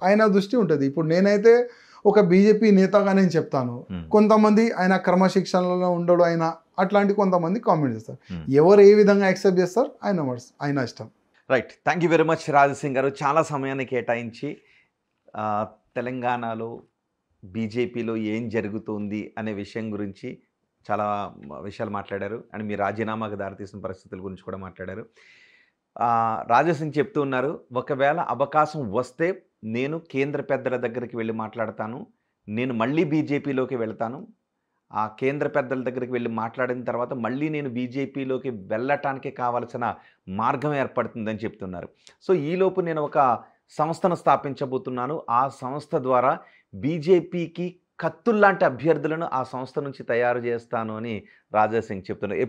ఆయన దృష్టి ఉంటుంది. ఇప్పుడు నేనైతే ఒక బీజేపీ నేతగా నేను చెప్తాను, కొంతమంది ఆయన క్రమశిక్షణలో ఉండడు ఆయన అట్లాంటి కొంతమంది కామెంట్ చేస్తారు. ఎవరు ఏ విధంగా యాక్సెప్ట్ చేస్తారు ఆయన ఇష్టం. Right, thank you very much Raja Singh గారు. చాలా సమయాన్ని కేటాయించి తెలంగాణలో బీజేపీలో ఏం జరుగుతుంది అనే విషయం గురించి చాలా విషయాలు మాట్లాడారు. అండ్ మీ రాజీనామాకు దారితీసిన పరిస్థితుల గురించి కూడా మాట్లాడారు. రాజాసింగ్ చెప్తూ ఉన్నారు, ఒకవేళ అవకాశం వస్తే నేను కేంద్ర పెద్దల దగ్గరికి వెళ్ళి మాట్లాడతాను, నేను మళ్ళీ బీజేపీలోకి వెళ్తాను, ఆ కేంద్ర పెద్దల దగ్గరికి వెళ్ళి మాట్లాడిన తర్వాత మళ్ళీ నేను బీజేపీలోకి వెళ్ళటానికి కావాల్సిన మార్గం ఏర్పడుతుందని చెప్తున్నారు. సో ఈలోపు నేను ఒక సంస్థను స్థాపించబోతున్నాను, ఆ సంస్థ ద్వారా బీజేపీకి కత్తుల్లాంటి అభ్యర్థులను ఆ సంస్థ నుంచి తయారు చేస్తాను అని రాజాసింగ్ చెప్తున్నారు.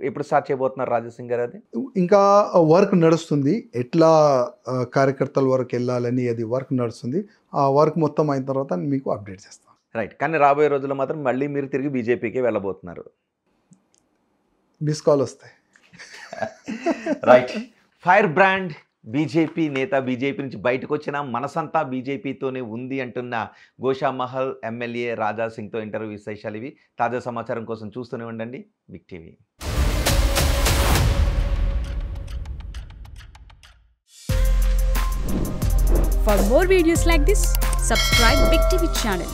ఎప్పుడు స్టార్ట్ చేయబోతున్నారు రాజాసింగ్ గారు? అది ఇంకా వర్క్ నడుస్తుంది, ఎట్లా కార్యకర్తల వరకు వెళ్ళాలని అది వర్క్ నడుస్తుంది. ఆ వర్క్ మొత్తం అయిన తర్వాత మీకు అప్డేట్ చేస్తాను. రైట్, కానీ రాబోయే రోజుల్లో మాత్రం మళ్ళీ మీరు తిరిగి బీజేపీకి వెళ్ళబోతున్నారు. మిస్ కాల్ వస్తాయి. రైట్, ఫైర్ బ్రాండ్ బీజేపీ నేత, బీజేపీ నుంచి బయటకు వచ్చిన మనసంతా బీజేపీతోనే ఉంది అంటున్న గోషామహల్ ఎమ్మెల్యే రాజాసింగ్తో ఇంటర్వ్యూ విశేషాలు ఇవి. తాజా సమాచారం కోసం చూస్తూనే ఉండండి Big TV. For more videos like this, subscribe Big TV channel.